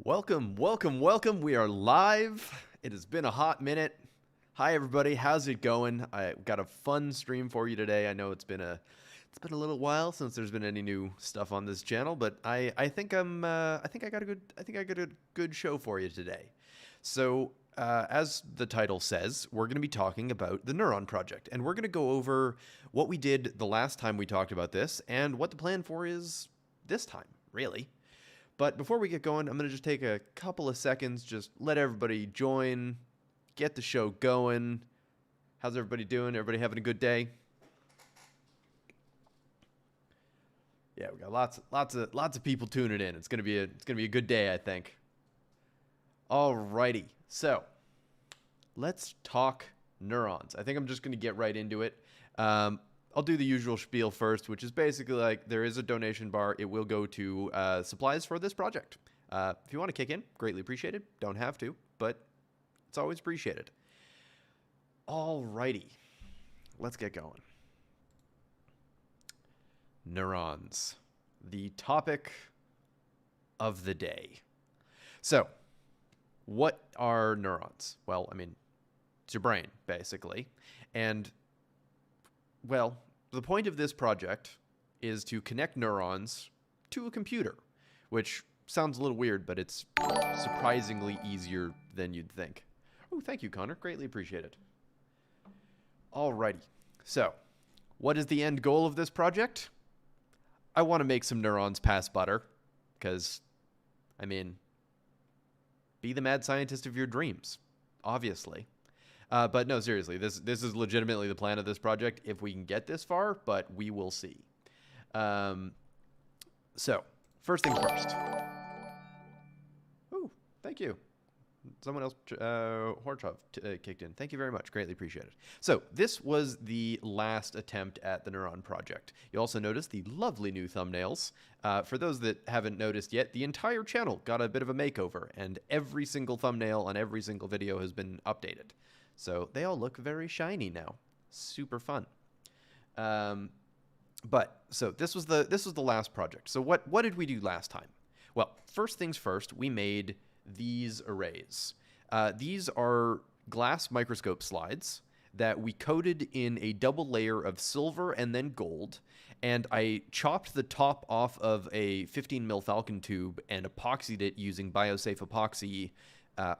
Welcome, welcome, welcome. We are live. It has been a hot minute. Hi everybody, how's it going? I got a fun stream for you today. I know it's been a little while since there's been any new stuff on this channel, but I think I got a good show for you today. So, as the title says, we're going to be talking about the Neuron project, and we're going to go over what we did the last time we talked about this and what the plan for is this time, really. But before we get going, I'm going to just take a couple of seconds, just let everybody join, get the show going. How's everybody doing? Everybody having a good day? Yeah, we got lots of people tuning in. It's gonna be a good day, I think. Alrighty, so let's talk neurons. I think I'm just gonna get right into it. I'll do the usual spiel first, which is basically like there is a donation bar. It will go to supplies for this project. If you want to kick in, greatly appreciated. Don't have to, but it's always appreciated. Alrighty, let's get going. Neurons, the topic of the day. So, what are neurons? Well, I mean, it's your brain, basically. And, well, the point of this project is to connect neurons to a computer, which sounds a little weird, but it's surprisingly easier than you'd think. Oh, thank you, Connor. Greatly appreciate it. Alrighty. So, what is the end goal of this project? I want to make some neurons pass butter, because, I mean, be the mad scientist of your dreams, obviously. But no, seriously, this is legitimately the plan of this project if we can get this far, but we will see. So, first things first. Ooh, thank you. Someone else, Horchov, kicked in. Thank you very much. Greatly appreciate it. So, this was the last attempt at the Neuron project. You also notice the lovely new thumbnails. For those that haven't noticed yet, the entire channel got a bit of a makeover, and every single thumbnail on every single video has been updated. So, they all look very shiny now. Super fun. So this was the last project. So what did we do last time? Well, first things first, we made these arrays. These are glass microscope slides that we coated in a double layer of silver and then gold, and I chopped the top off of a 15 mil Falcon tube and epoxied it using biosafe epoxy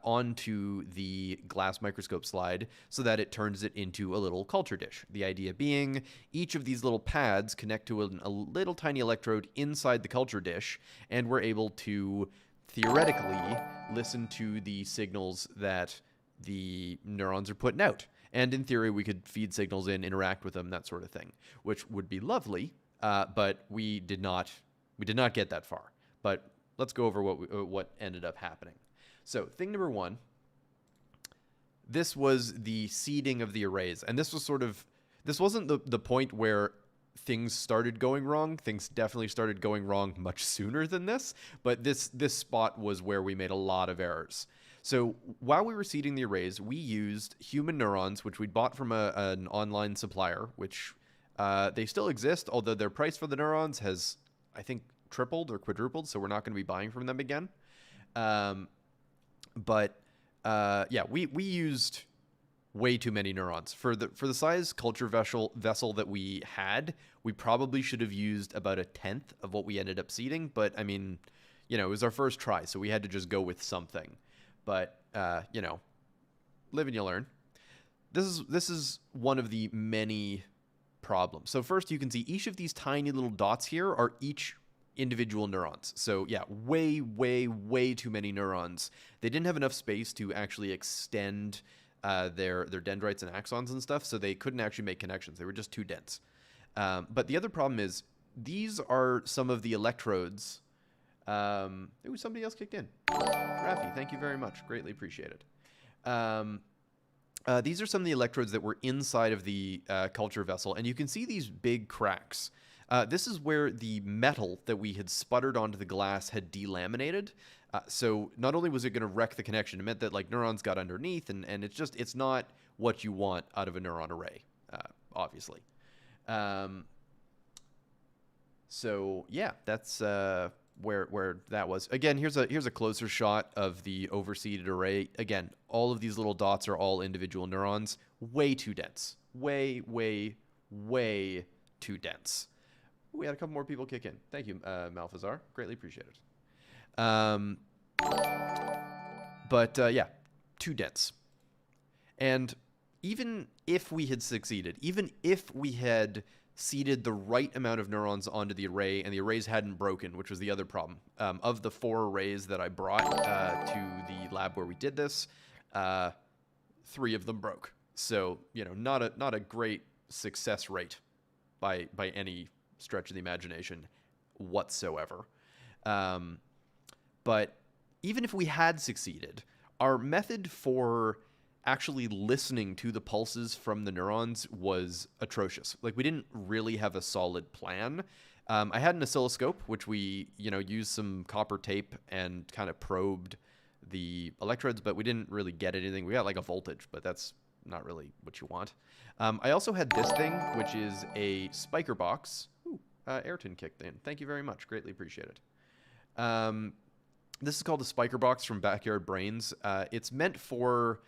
onto the glass microscope slide so that it turns it into a little culture dish. The idea being each of these little pads connect to a little tiny electrode inside the culture dish, and we're able to theoretically listen to the signals that the neurons are putting out. And in theory, we could feed signals in, interact with them, that sort of thing, which would be lovely, but we did not get that far. But let's go over what ended up happening. So thing number one, this was the seeding of the arrays. And this wasn't the point where things started going wrong. Things definitely started going wrong much sooner than this. But this spot was where we made a lot of errors. So while we were seeding the arrays, we used human neurons, which we'd bought from an online supplier, which they still exist, although their price for the neurons has, I think, tripled or quadrupled. So we're not going to be buying from them again. But yeah, we used way too many neurons for the size culture vessel that we had. We probably should have used about 1/10 of what we ended up seeding. But I mean, you know, it was our first try, so we had to just go with something. But you know, live and you learn. This is one of the many problems. So first, you can see each of these tiny little dots here are each individual neurons. So yeah, way too many neurons. They didn't have enough space to actually extend their dendrites and axons and stuff, so they couldn't actually make connections. They were just too dense. But the other problem is these are some of the electrodes. Ooh, somebody else kicked in. Rafi, thank you very much. Greatly appreciate it. These are some of the electrodes that were inside of the culture vessel, and you can see these big cracks. This is where the metal that we had sputtered onto the glass had delaminated. So not only was it going to wreck the connection, it meant that like neurons got underneath, and it's not what you want out of a neuron array, obviously. So yeah, that's where that was. Again, here's a closer shot of the overseeded array. Again, all of these little dots are all individual neurons. Way too dense. Way too dense. We had a couple more people kick in. Thank you, Malfazar. Greatly appreciated. Yeah, too dense. And even if we had succeeded, even if we had seeded the right amount of neurons onto the array and the arrays hadn't broken, which was the other problem, of the 4 arrays that I brought to the lab where we did this, 3 of them broke. So, not a great success rate by any stretch of the imagination whatsoever. But even if we had succeeded, our method for actually listening to the pulses from the neurons was atrocious. Like, we didn't really have a solid plan. I had an oscilloscope, which we, used some copper tape and kind of probed the electrodes, but we didn't really get anything. We got like a voltage, but that's not really what you want. I also had this thing, which is a spiker box. Ooh, Ayrton kicked in. Thank you very much. Greatly appreciate it. This is called a spiker box from Backyard Brains. It's meant for...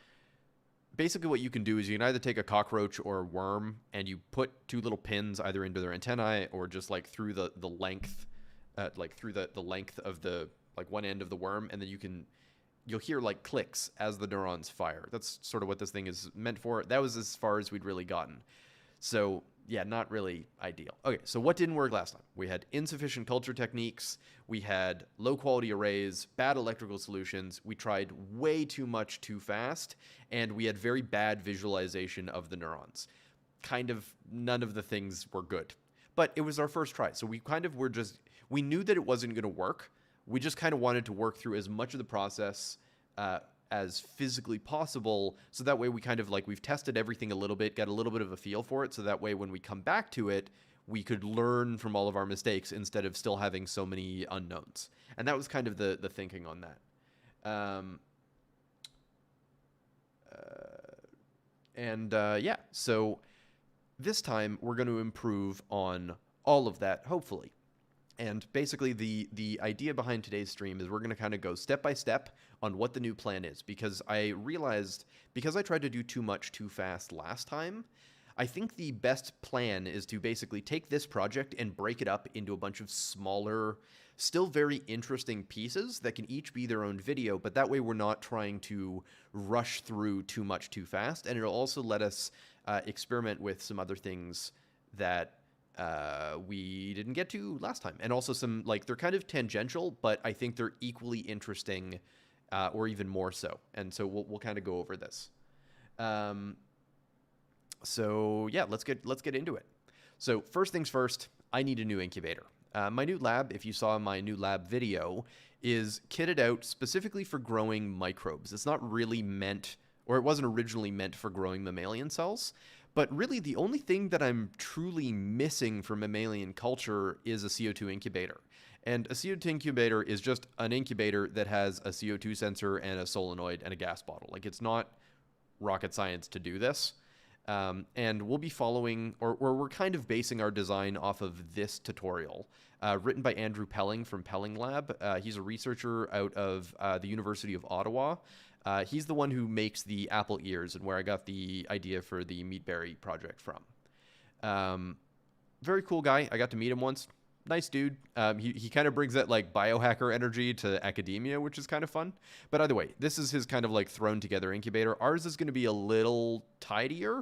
Basically what you can do is you can either take a cockroach or a worm and you put 2 little pins either into their antennae or just like through the length, through the length of the, like, one end of the worm, and then you'll hear like clicks as the neurons fire. That's sort of what this thing is meant for. That was as far as we'd really gotten. So yeah, not really ideal. Okay, so what didn't work last time? We had insufficient culture techniques, we had low quality arrays, bad electrical solutions, we tried way too much too fast, and we had very bad visualization of the neurons. Kind of none of the things were good. But it was our first try, so we kind of we knew that it wasn't going to work. We just kind of wanted to work through as much of the process as physically possible, so that way we kind of we've tested everything a little bit, got a little bit of a feel for it, so that way when we come back to it, we could learn from all of our mistakes instead of still having so many unknowns. And that was kind of the thinking on that. Yeah, so this time we're going to improve on all of that, hopefully. And basically the idea behind today's stream is we're going to kind of go step by step on what the new plan is, because I realized, because I tried to do too much too fast last time, I think the best plan is to basically take this project and break it up into a bunch of smaller, still very interesting pieces that can each be their own video, but that way we're not trying to rush through too much too fast, and it'll also let us experiment with some other things that we didn't get to last time. And also some, they're kind of tangential, but I think they're equally interesting, or even more so. And so we'll kind of go over this. So yeah, let's get into it. So first things first, I need a new incubator. My new lab, if you saw my new lab video, is kitted out specifically for growing microbes. It's not really meant, or it wasn't originally meant for growing mammalian cells. But really, the only thing that I'm truly missing from mammalian culture is a CO2 incubator. And a CO2 incubator is just an incubator that has a CO2 sensor and a solenoid and a gas bottle. It's not rocket science to do this. And we'll be following, or we're kind of basing our design off of this tutorial, written by Andrew Pelling from Pelling Lab. He's a researcher out of the University of Ottawa. He's the one who makes the apple ears and where I got the idea for the meatberry project from. Very cool guy. I got to meet him once. Nice dude. He kind of brings that biohacker energy to academia, which is kind of fun. But either way, this is his kind of thrown together incubator. Ours is going to be a little tidier,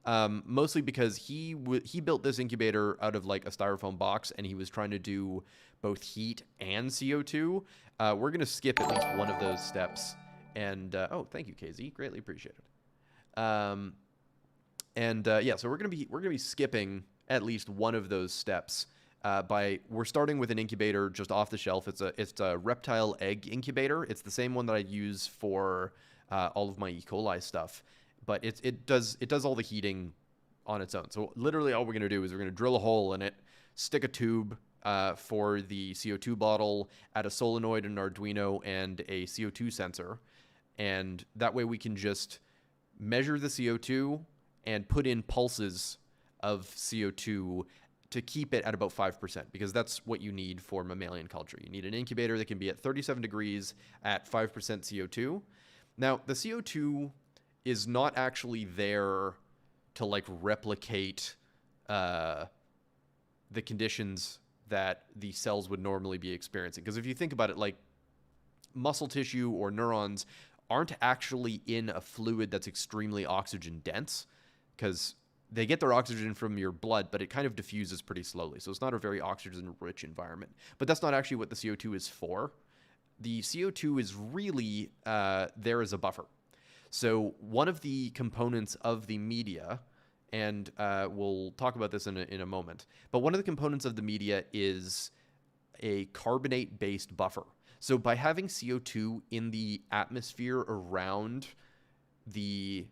mostly because he built this incubator out of a styrofoam box, and he was trying to do both heat and CO2. We're going to skip at least one of those steps. And oh, thank you, KZ. Greatly appreciated. Yeah, so we're gonna be skipping at least one of those steps. We're starting with an incubator just off the shelf. It's a reptile egg incubator. It's the same one that I use for all of my E. coli stuff, but it does all the heating on its own. So literally, all we're gonna do is we're gonna drill a hole in it, stick a tube for the CO2 bottle, add a solenoid, an Arduino, and a CO2 sensor. And that way we can just measure the CO2 and put in pulses of CO2 to keep it at about 5%, because that's what you need for mammalian culture. You need an incubator that can be at 37 degrees at 5% CO2. Now, the CO2 is not actually there to like replicate the conditions that the cells would normally be experiencing. Because if you think about it, like muscle tissue or neurons aren't actually in a fluid that's extremely oxygen dense, because they get their oxygen from your blood, but it kind of diffuses pretty slowly. So it's not a very oxygen-rich environment. But that's not actually what the CO2 is for. The CO2 is really there as a buffer. So one of the components of the media, and we'll talk about this in a moment, but one of the components of the media is a carbonate-based buffer. So by having CO2 in the atmosphere around the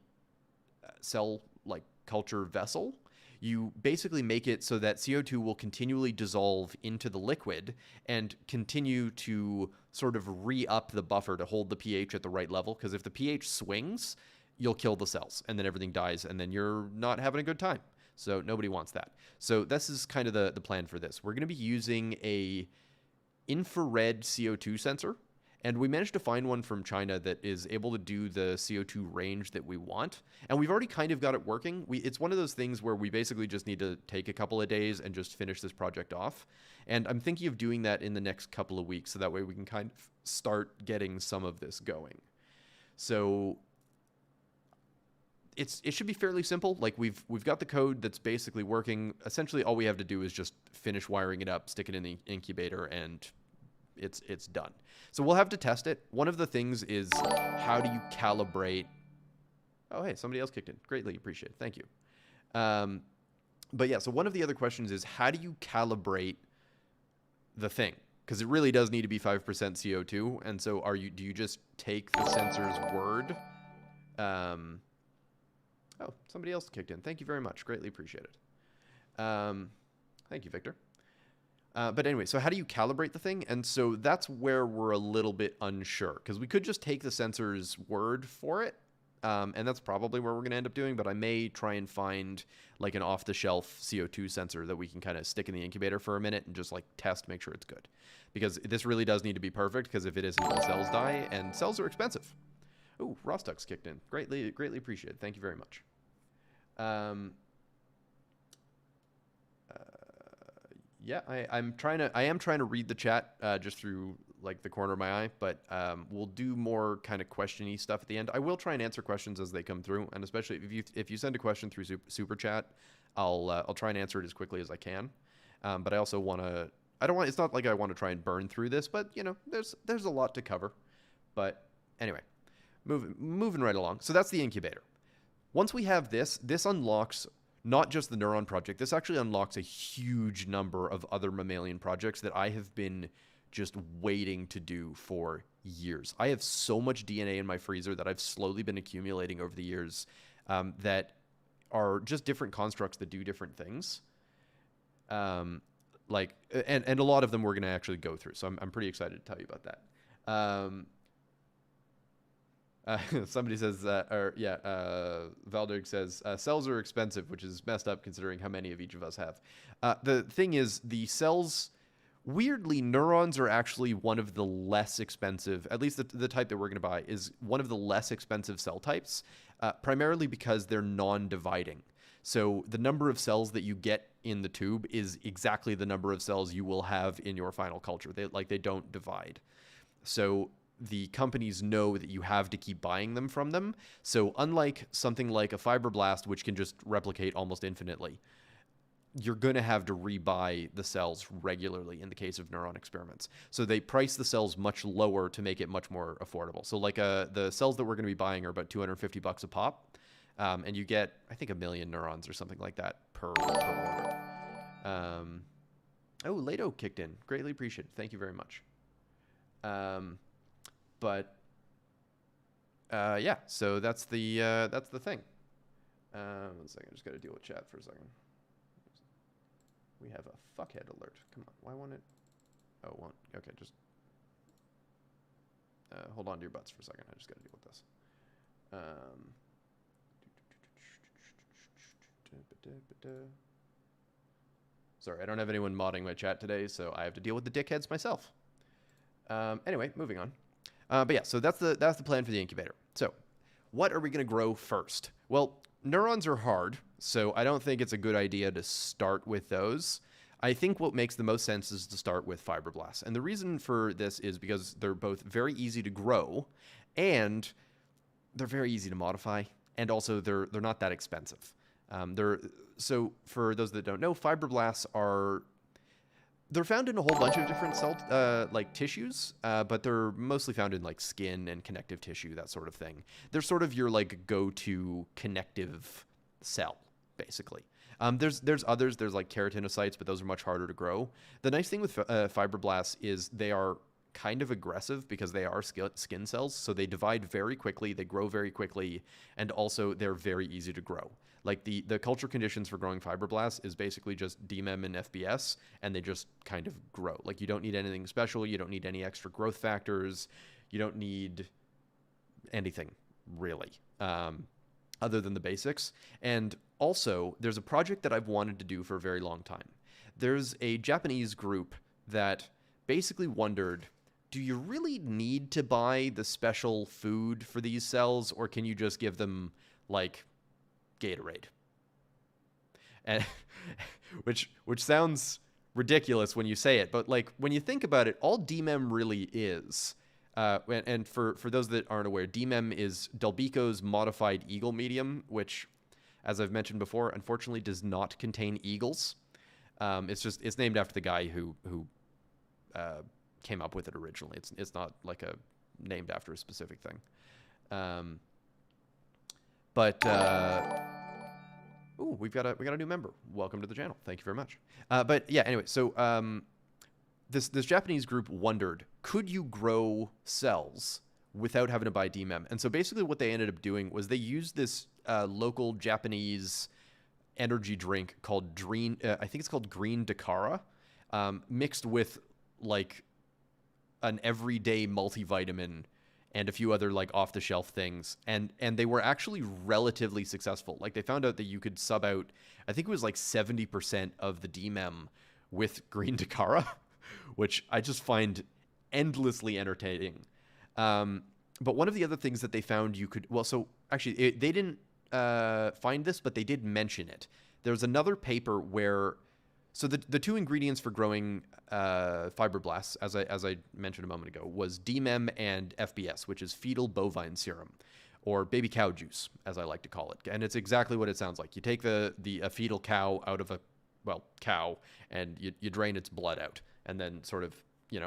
cell like culture vessel, you basically make it so that CO2 will continually dissolve into the liquid and continue to sort of re-up the buffer to hold the pH at the right level. Because if the pH swings, you'll kill the cells and then everything dies and then you're not having a good time. So nobody wants that. So this is kind of the plan for this. We're going to be using a infrared CO2 sensor, and we managed to find one from China that is able to do the CO2 range that we want. And we've already kind of got it working. It's one of those things where we basically just need to take a couple of days and just finish this project off. And I'm thinking of doing that in the next couple of weeks, so that way we can kind of start getting some of this going. So it should be fairly simple. Like we've got the code that's basically working. Essentially, all we have to do is just finish wiring it up, stick it in the incubator, and it's done. So we'll have to test it. One of the things is, how do you calibrate? Oh, hey, somebody else kicked in. Greatly appreciate it. Thank you. But yeah, so one of the other questions is, how do you calibrate the thing? Because it really does need to be 5% CO2. And so do you just take the sensor's word? Oh, somebody else kicked in. Thank you very much. Greatly appreciate it. Thank you, Victor. But anyway, so how do you calibrate the thing? And so that's where we're a little bit unsure, because we could just take the sensor's word for it. And that's probably where we're going to end up doing. But I may try and find like an off-the-shelf CO2 sensor that we can kind of stick in the incubator for a minute and just like test, make sure it's good. Because this really does need to be perfect, because if it isn't, the cells die, and cells are expensive. Ooh, Rostock's kicked in. Greatly appreciated. Thank you very much. Yeah, I am trying to read the chat just through like the corner of my eye, but we'll do more kind of questiony stuff at the end. I will try and answer questions as they come through, and especially if you send a question through super chat, I'll try and answer it as quickly as I can. But I also want to. It's not like I want to try and burn through this, but you know, there's a lot to cover. But anyway, moving right along. So that's the incubator. Once we have this unlocks not just the Neuron project. This actually unlocks a huge number of other mammalian projects that I have been just waiting to do for years. I have so much DNA in my freezer that I've slowly been accumulating over the years that are just different constructs that do different things. And a lot of them we're going to actually go through. So I'm pretty excited to tell you about that. Somebody says, Valdirk says, cells are expensive, which is messed up considering how many of each of us have. The thing is, the cells, weirdly, neurons are actually one of the less expensive, at least the type that we're going to buy, is one of the less expensive cell types, primarily because they're non-dividing. So the number of cells that you get in the tube is exactly the number of cells you will have in your final culture. They don't divide. So the companies know that you have to keep buying them from them. So unlike something like a Fibroblast, which can just replicate almost infinitely, you're going to have to rebuy the cells regularly in the case of Neuron experiments. So they price the cells much lower to make it much more affordable. So like the cells that we're going to be buying are about $250 a pop. And you get, I think, 1 million neurons or something like that per order. Lato kicked in. Greatly appreciated. Thank you very much. Yeah, so that's the thing. 1 second, I just got to deal with chat for a second. We have a fuckhead alert. Come on, why won't it? Oh, it won't. Okay, just hold on to your butts for a second. I just got to deal with this. Sorry, I don't have anyone modding my chat today, so I have to deal with the dickheads myself. Anyway, moving on. But yeah, so that's the plan for the incubator. So what are we going to grow first? Well, neurons are hard, so I don't think it's a good idea to start with those. I think what makes the most sense is to start with fibroblasts. And the reason for this is because they're both very easy to grow and they're very easy to modify, and also they're not that expensive. So for those that don't know, they're found in a whole bunch of different cell like tissues, but they're mostly found in like skin and connective tissue, that sort of thing. They're sort of your like go-to connective cell, basically. There's others. There's like keratinocytes, but those are much harder to grow. The nice thing with fibroblasts is they are kind of aggressive because they are skin cells, so they divide very quickly, they grow very quickly, and also they're very easy to grow. Like the culture conditions for growing fibroblasts is basically just DMEM and FBS, and they just kind of grow. Like you don't need anything special, you don't need any extra growth factors, you don't need anything really, other than the basics. And also, there's a project that I've wanted to do for a very long time. There's a Japanese group that basically wondered, do you really need to buy the special food for these cells, or can you just give them, like, Gatorade? And which sounds ridiculous when you say it, but, like, when you think about it, all DMEM really is, and for those that aren't aware, DMEM is Delbico's modified eagle medium, which, as I've mentioned before, unfortunately does not contain eagles. It's named after the guy who came up with it originally. It's not like named after a specific thing. Ooh, we got a new member. Welcome to the channel. Thank you very much. But yeah, anyway, so this Japanese group wondered, could you grow cells without having to buy DMEM? And so basically what they ended up doing was they used this local Japanese energy drink called Green Dakara, mixed with like an everyday multivitamin and a few other like off-the-shelf things, and they were actually relatively successful. Like they found out that you could sub out, I think it was like 70% of the DMEM with Green Dakara, which I just find endlessly entertaining. But one of the other things that they found they didn't find this, but they did mention it. There's another paper where, so the two ingredients for growing fibroblasts, as I mentioned a moment ago, was DMEM and FBS, which is fetal bovine serum, or baby cow juice, as I like to call it. And it's exactly what it sounds like. You take a fetal cow out of cow, and you drain its blood out, and then sort of,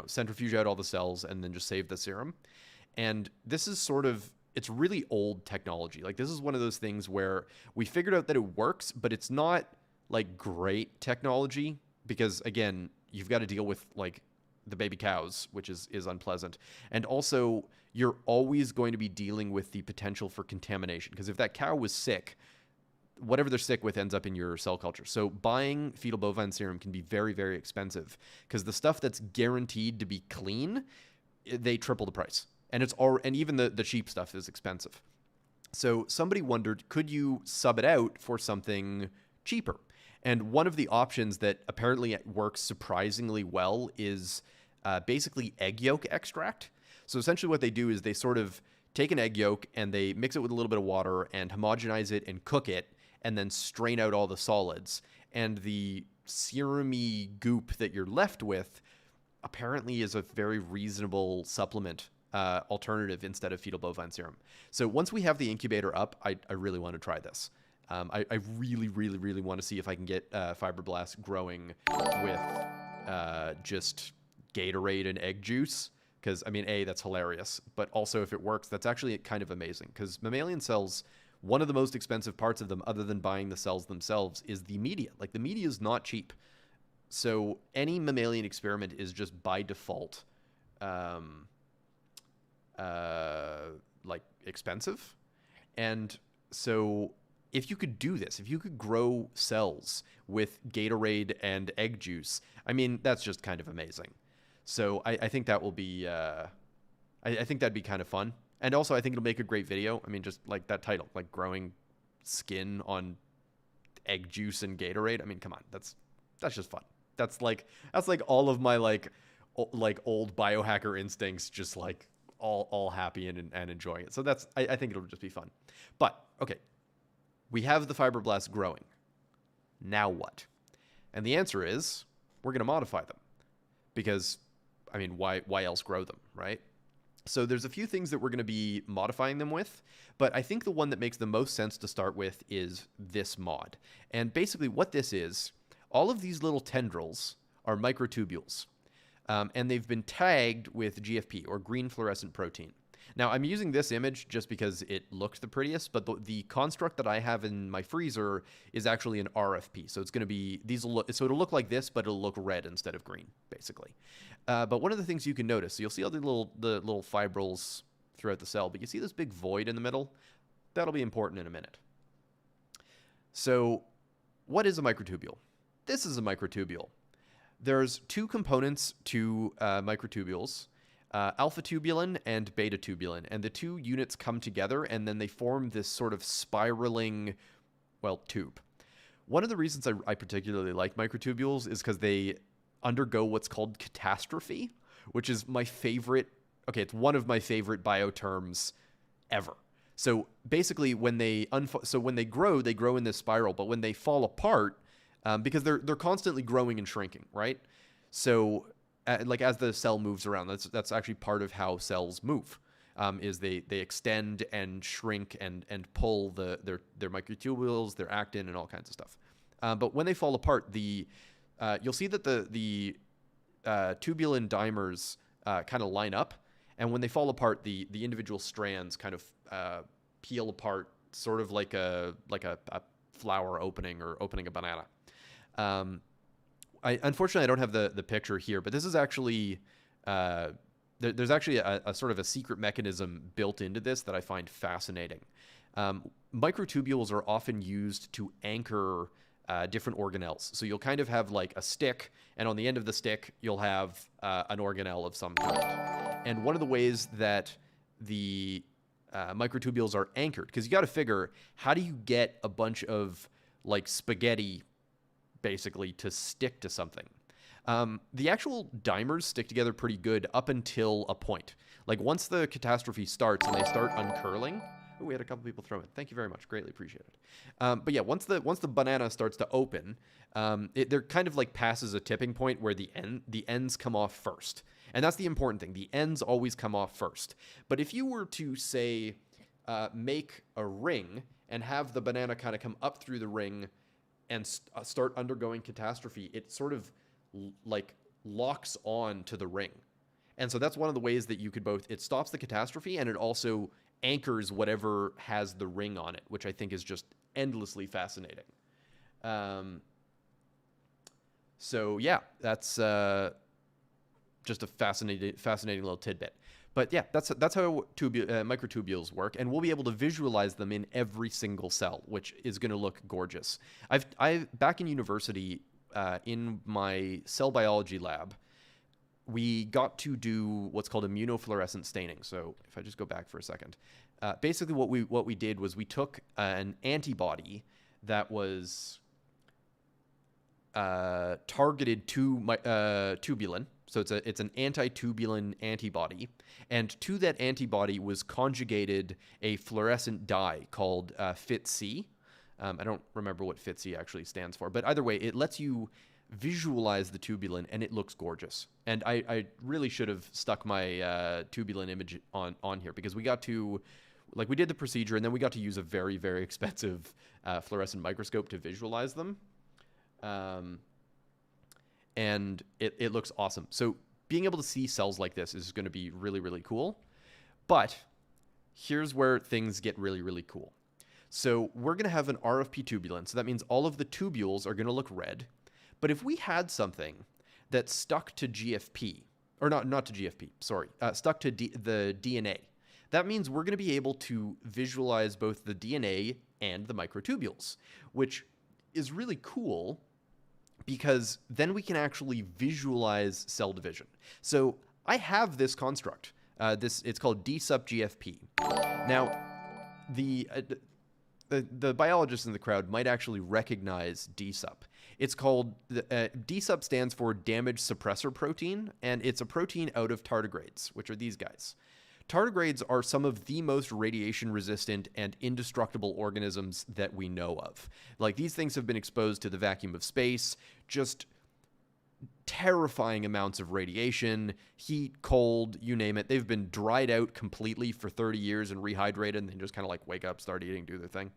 centrifuge out all the cells, and then just save the serum. And this is it's really old technology. Like, this is one of those things where we figured out that it works, but it's not like great technology, because again, you've got to deal with like the baby cows, which is unpleasant. And also you're always going to be dealing with the potential for contamination, because if that cow was sick, whatever they're sick with ends up in your cell culture. So buying fetal bovine serum can be very, very expensive, because the stuff that's guaranteed to be clean, they triple the price. And and even the cheap stuff is expensive. So somebody wondered, could you sub it out for something cheaper? And one of the options that apparently works surprisingly well is basically egg yolk extract. So essentially what they do is they sort of take an egg yolk and they mix it with a little bit of water and homogenize it and cook it, and then strain out all the solids. And the serum-y goop that you're left with apparently is a very reasonable supplement alternative instead of fetal bovine serum. So once we have the incubator up, I really want to try this. I really, really, really want to see if I can get fibroblasts growing with just Gatorade and egg juice, because, I mean, A, that's hilarious, but also if it works, that's actually kind of amazing, because mammalian cells, one of the most expensive parts of them, other than buying the cells themselves, is the media. Like, the media is not cheap. So any mammalian experiment is just by default like expensive. And so if you could do this, if you could grow cells with Gatorade and egg juice, I mean, that's just kind of amazing. So I think that will be, I think that'd be kind of fun. And also I think it'll make a great video. I mean, just like that title, like growing skin on egg juice and Gatorade. I mean, come on, that's That's just fun. That's like all of my like old biohacker instincts just like all happy and enjoying it. So I think it'll just be fun. But okay, we have the fibroblasts growing. Now what? And the answer is we're going to modify them because, I mean, why else grow them, right? So there's a few things that we're going to be modifying them with, but I think the one that makes the most sense to start with is this mod. And basically what this is, all of these little tendrils are microtubules, and they've been tagged with GFP, or green fluorescent protein. Now, I'm using this image just because it looked the prettiest, but the construct that I have in my freezer is actually an RFP. So it's going to be, so it'll look like this, but it'll look red instead of green, basically. But one of the things you can notice, so you'll see all the little fibrils throughout the cell, but you see this big void in the middle? That'll be important in a minute. So what is a microtubule? This is a microtubule. There's two components to microtubules, alpha tubulin and beta tubulin, and the two units come together and then they form this sort of spiraling, well, tube. One of the reasons I particularly like microtubules is because they undergo what's called catastrophe, which is my favorite, okay, it's one of my favorite bioterms ever. So basically when they grow in this spiral, but when they fall apart, because they're constantly growing and shrinking, right? So like as the cell moves around, that's actually part of how cells move, is they extend and shrink and pull their microtubules, their actin, and all kinds of stuff. But when they fall apart, you'll see that the tubulin dimers kind of line up, and when they fall apart, the individual strands kind of peel apart, sort of like a flower opening or opening a banana. Unfortunately, I don't have the picture here, but this is actually there's actually a sort of a secret mechanism built into this that I find fascinating. Microtubules are often used to anchor different organelles. So you'll kind of have like a stick, and on the end of the stick, you'll have an organelle of some kind. And one of the ways that the microtubules are anchored, because you got to figure, how do you get a bunch of like spaghetti basically to stick to something? The actual dimers stick together pretty good up until a point. Like once the catastrophe starts and they start uncurling. Ooh, we had a couple people throw it. Thank you very much. Greatly appreciate it. But yeah, once the banana starts to open, there kind of like passes a tipping point where the ends come off first. And that's the important thing. The ends always come off first. But if you were to, say, make a ring and have the banana kind of come up through the ring and start undergoing catastrophe, it sort of like locks on to the ring. And so that's one of the ways that you could both, it stops the catastrophe and it also anchors whatever has the ring on it, which I think is just endlessly fascinating. So yeah, that's just a fascinating little tidbit. But yeah, that's how microtubules work, and we'll be able to visualize them in every single cell, which is going to look gorgeous. Back in university, in my cell biology lab, we got to do what's called immunofluorescent staining. So if I just go back for a second, basically what we did was we took an antibody that was targeted to tubulin. So it's an anti-tubulin antibody, and to that antibody was conjugated a fluorescent dye called FITC. I don't remember what FITC actually stands for, but either way, it lets you visualize the tubulin, and it looks gorgeous. And I really should have stuck my tubulin image on here, because we got to, like, we did the procedure, and then we got to use a very, very expensive fluorescent microscope to visualize them. And it looks awesome. So being able to see cells like this is going to be really, really cool. But here's where things get really, really cool. So we're going to have an RFP tubulin. So that means all of the tubules are going to look red. But if we had something that stuck to GFP, or not to GFP, sorry, stuck to the DNA, that means we're going to be able to visualize both the DNA and the microtubules, which is really cool, because then we can actually visualize cell division. So I have this construct. It's called D sub GFP. Now, the biologists in the crowd might actually recognize D sub. It's called, DSUP stands for damage suppressor protein, and it's a protein out of tardigrades, which are these guys. Tardigrades are some of the most radiation resistant and indestructible organisms that we know of. Like, these things have been exposed to the vacuum of space, just terrifying amounts of radiation, heat, cold, you name it. They've been dried out completely for 30 years and rehydrated, and then just kind of like wake up, start eating, do their thing.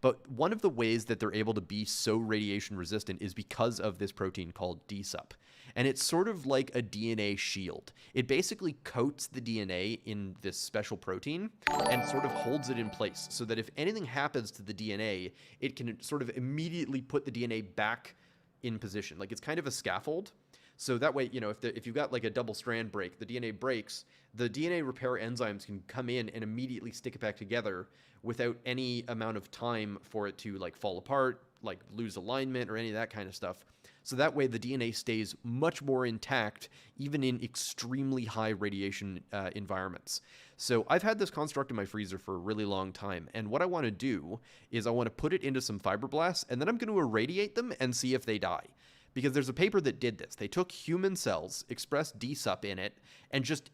But one of the ways that they're able to be so radiation resistant is because of this protein called DSUP. And it's sort of like a DNA shield. It basically coats the DNA in this special protein and sort of holds it in place so that if anything happens to the DNA, it can sort of immediately put the DNA back in position. Like, it's kind of a scaffold. So that way, you know, if you've got like a double strand break, the DNA breaks, the DNA repair enzymes can come in and immediately stick it back together without any amount of time for it to like fall apart, like lose alignment or any of that kind of stuff. So that way the DNA stays much more intact, even in extremely high radiation environments. So I've had this construct in my freezer for a really long time. And what I want to do is I want to put it into some fibroblasts, and then I'm going to irradiate them and see if they die. Because there's a paper that did this. They took human cells, expressed DSUP in it, and just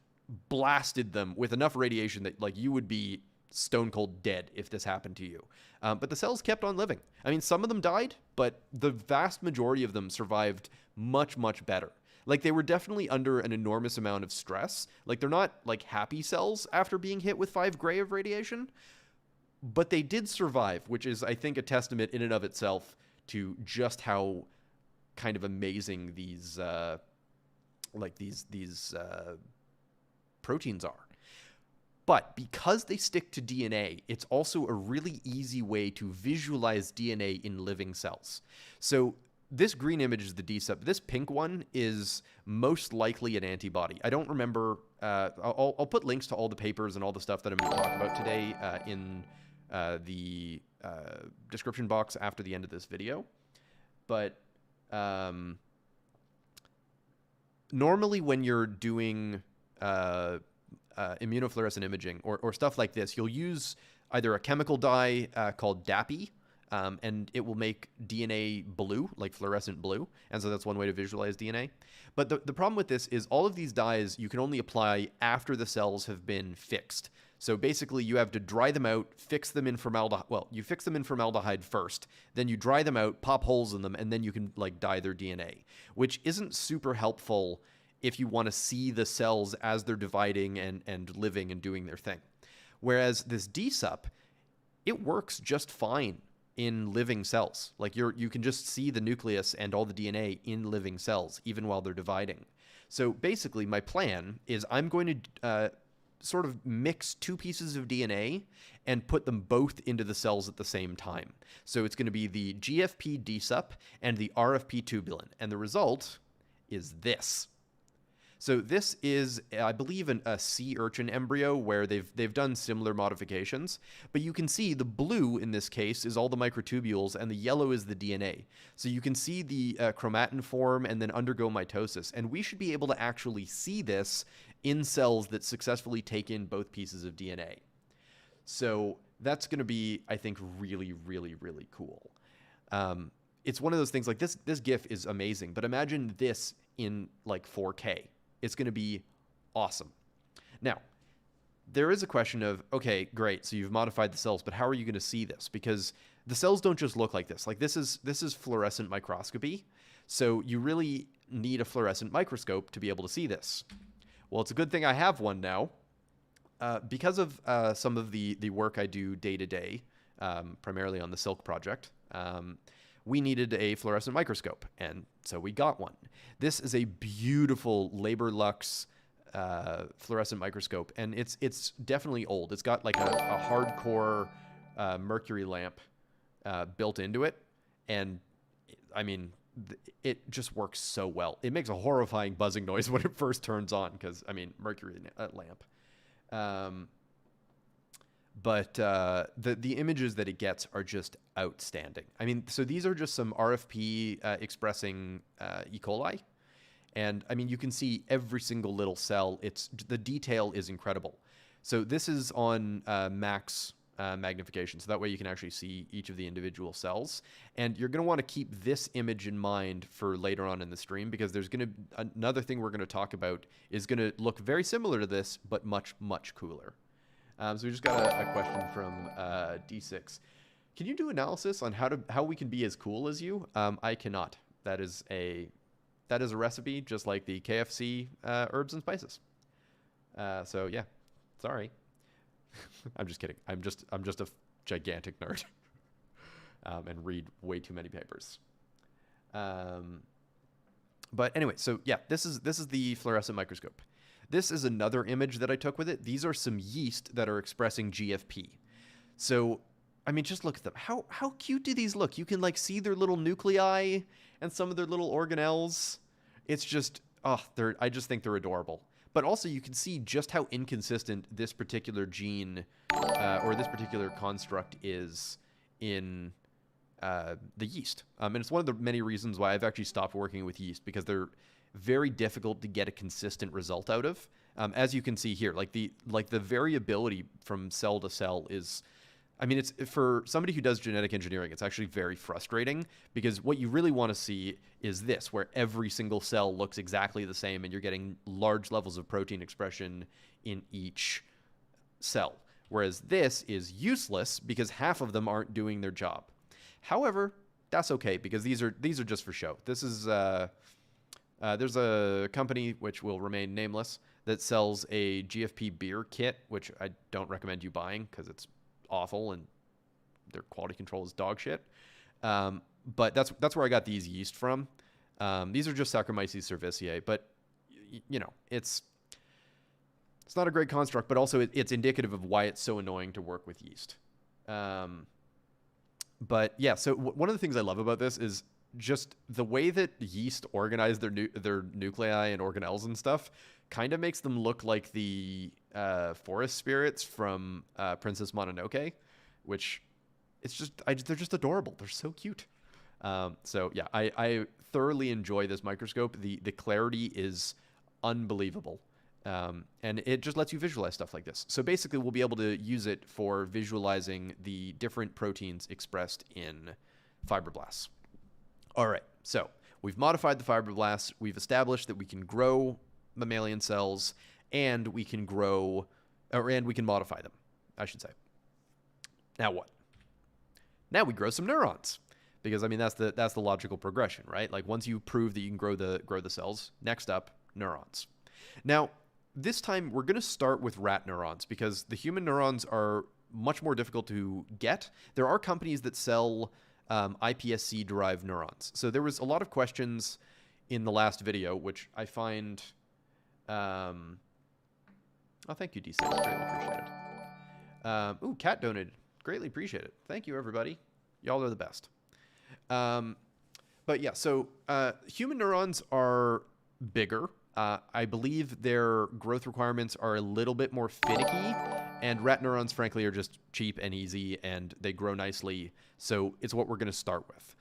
blasted them with enough radiation that like you would be stone cold dead if this happened to you. But the cells kept on living. I mean, some of them died, but the vast majority of them survived much, much better. Like, they were definitely under an enormous amount of stress. Like, they're not like happy cells after being hit with 5 gray of radiation, but they did survive, which is, I think, a testament in and of itself to just how kind of amazing these proteins are. But because they stick to DNA, it's also a really easy way to visualize DNA in living cells. So this green image is the DSUP. This pink one is most likely an antibody. I don't remember. I'll put links to all the papers and all the stuff that I'm going to talk about today in the description box after the end of this video. But normally when you're doing immunofluorescent imaging or stuff like this, you'll use either a chemical dye called DAPI, and it will make DNA blue, like fluorescent blue. And so that's one way to visualize DNA. But the problem with this is all of these dyes you can only apply after the cells have been fixed. So basically you have to dry them out, fix them in formaldehyde. Well, you fix them in formaldehyde first, then you dry them out, pop holes in them, and then you can like dye their DNA, which isn't super helpful if you want to see the cells as they're dividing and living and doing their thing. Whereas this DSUP, it works just fine in living cells. Like, you can just see the nucleus and all the DNA in living cells, even while they're dividing. So basically, my plan is I'm going to sort of mix 2 pieces of DNA and put them both into the cells at the same time. So it's going to be the GFP DSUP and the RFP tubulin. And the result is this. So this is, I believe, a sea urchin embryo where they've done similar modifications. But you can see the blue in this case is all the microtubules, and the yellow is the DNA. So you can see the chromatin form and then undergo mitosis. And we should be able to actually see this in cells that successfully take in both pieces of DNA. So that's going to be, I think, really, really, really cool. It's one of those things, like this GIF is amazing, but imagine this in like 4K. It's going to be awesome. Now, there is a question of, okay, great, so you've modified the cells, but how are you going to see this? Because the cells don't just look like this. Like, this is fluorescent microscopy, so you really need a fluorescent microscope to be able to see this. Well, it's a good thing I have one now. Because of some of the work I do day to day, primarily on the Silk project, we needed a fluorescent microscope, and so we got one. This is a beautiful Labor Lux fluorescent microscope, and it's definitely old. It's got like a hardcore mercury lamp built into it, and I mean, it just works so well. It makes a horrifying buzzing noise when it first turns on, because, I mean, mercury lamp. But the images that it gets are just outstanding. I mean, so these are just some RFP expressing E. coli. And I mean, you can see every single little cell. The detail is incredible. So this is on max magnification, so that way you can actually see each of the individual cells. And you're going to want to keep this image in mind for later on in the stream, because there's going to another thing we're going to talk about is going to look very similar to this, but much, much cooler. So we just got a question from D6. Can you do analysis on how we can be as cool as you? I cannot. That is a recipe, just like the KFC herbs and spices. So yeah, sorry. I'm just kidding. I'm just a gigantic nerd, and read way too many papers. But anyway, so yeah, this is the fluorescent microscope. This is another image that I took with it. These are some yeast that are expressing GFP. So, I mean, just look at them. How cute do these look? You can like see their little nuclei and some of their little organelles. It's just, I just think they're adorable. But also you can see just how inconsistent this particular gene or this particular construct is in the yeast. And it's one of the many reasons why I've actually stopped working with yeast, because they're very difficult to get a consistent result out of. As you can see here, like the variability from cell to cell is, I mean, it's for somebody who does genetic engineering, it's actually very frustrating, because what you really want to see is this, where every single cell looks exactly the same and you're getting large levels of protein expression in each cell. Whereas this is useless because half of them aren't doing their job. However, that's okay, because these are just for show. This is there's a company which will remain nameless that sells a GFP beer kit, which I don't recommend you buying because it's awful and their quality control is dog shit. But that's where I got these yeast from. These are just Saccharomyces cerevisiae, but you know, it's not a great construct, but also it's indicative of why it's so annoying to work with yeast. But yeah, so one of the things I love about this is just the way that yeast organize their nuclei and organelles and stuff kind of makes them look like the forest spirits from Princess Mononoke, which they're just adorable. They're so cute. So yeah, I thoroughly enjoy this microscope. The clarity is unbelievable. And it just lets you visualize stuff like this. So basically we'll be able to use it for visualizing the different proteins expressed in fibroblasts. All right, so we've modified the fibroblasts. We've established that we can grow mammalian cells, and we can modify them, I should say. Now what? Now we grow some neurons, because I mean that's the logical progression, right? Like once you prove that you can grow the cells, next up, neurons. Now this time we're going to start with rat neurons, because the human neurons are much more difficult to get. There are companies that sell iPSC-derived neurons. So there was a lot of questions in the last video, which I find... oh, thank you, D6. Greatly appreciate it. Ooh, Cat donated. Greatly appreciate it. Thank you, everybody. Y'all are the best. But yeah, so human neurons are bigger. I believe their growth requirements are a little bit more finicky, and rat neurons, frankly, are just cheap and easy, and they grow nicely, so it's what we're going to start with.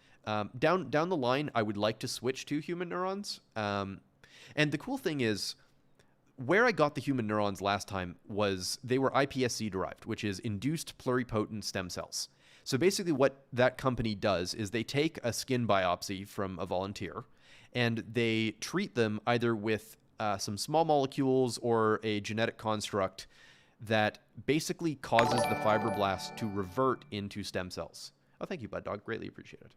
Down the line, I would like to switch to human neurons, and the cool thing is, where I got the human neurons last time was they were iPSC-derived, which is induced pluripotent stem cells. So basically what that company does is they take a skin biopsy from a volunteer, and they treat them either with some small molecules or a genetic construct that basically causes the fibroblast to revert into stem cells. Oh, thank you, Bud Dog. Greatly appreciate it.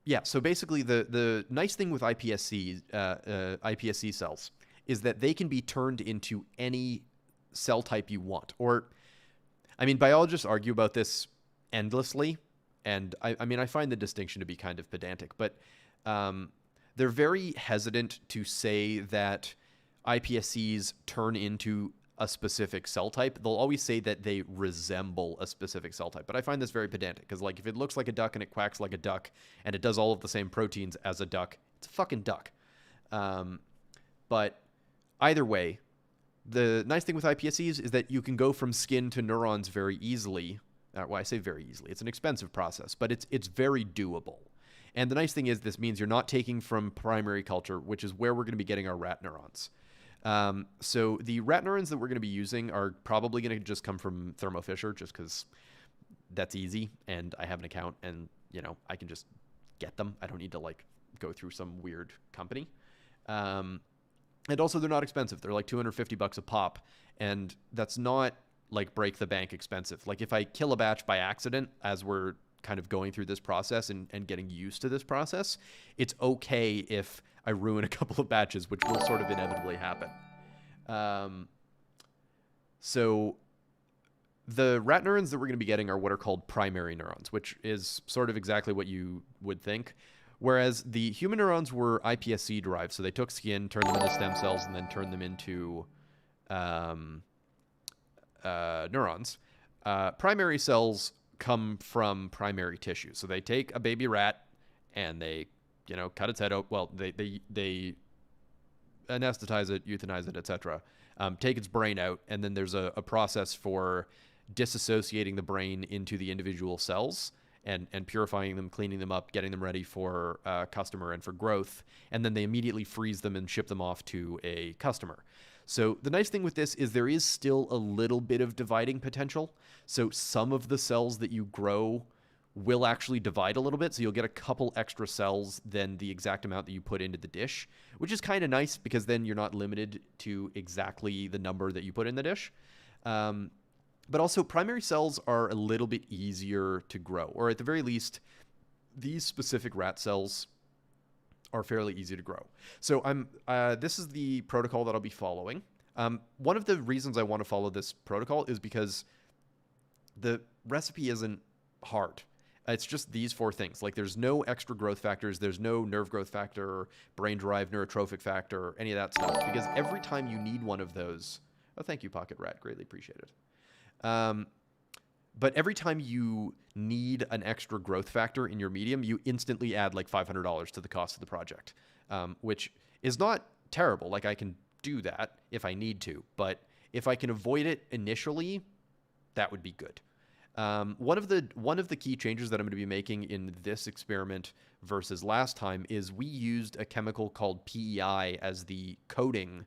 Yeah, so basically the nice thing with iPSC cells is that they can be turned into any cell type you want. Or, I mean, biologists argue about this endlessly, and I mean, I find the distinction to be kind of pedantic, but they're very hesitant to say that iPSCs turn into a specific cell type. They'll always say that they resemble a specific cell type, but I find this very pedantic, because like if it looks like a duck and it quacks like a duck and it does all of the same proteins as a duck, it's a fucking duck. But either way, the nice thing with iPSCs is that you can go from skin to neurons very easily. Well, I say very easily. It's an expensive process, but it's very doable. And the nice thing is this means you're not taking from primary culture, which is where we're going to be getting our rat neurons. So the rat neurons that we're going to be using are probably going to just come from Thermo Fisher, just because that's easy, and I have an account, and I can just get them. I don't need to like go through some weird company. And also they're not expensive. They're like $250 a pop, and that's not like break the bank expensive. Like if I kill a batch by accident as we're kind of going through this process and getting used to this process, it's okay if I ruin a couple of batches, which will sort of inevitably happen. So the rat neurons that we're going to be getting are what are called primary neurons, which is sort of exactly what you would think. Whereas the human neurons were iPSC derived, so they took skin, turned them into stem cells, and then turned them into neurons. Primary cells come from primary tissue, so they take a baby rat and they, cut its head out. Well, they anesthetize it, euthanize it, etc. Take its brain out, and then there's a process for disassociating the brain into the individual cells. And purifying them, cleaning them up, getting them ready for customer and for growth. And then they immediately freeze them and ship them off to a customer. So the nice thing with this is there is still a little bit of dividing potential. So some of the cells that you grow will actually divide a little bit. So you'll get a couple extra cells than the exact amount that you put into the dish, which is kind of nice because then you're not limited to exactly the number that you put in the dish. But also, primary cells are a little bit easier to grow, or at the very least, these specific rat cells are fairly easy to grow. So this is the protocol that I'll be following. One of the reasons I want to follow this protocol is because the recipe isn't hard. It's just these 4 things. Like there's no extra growth factors, there's no nerve growth factor, brain-derived neurotrophic factor, any of that stuff, because every time you need one of those... Oh, thank you, Pocket Rat. Greatly appreciated. But every time you need an extra growth factor in your medium, you instantly add like $500 to the cost of the project, which is not terrible. Like I can do that if I need to, but if I can avoid it initially, that would be good. One of the key changes that I'm going to be making in this experiment versus last time is we used a chemical called PEI as the coating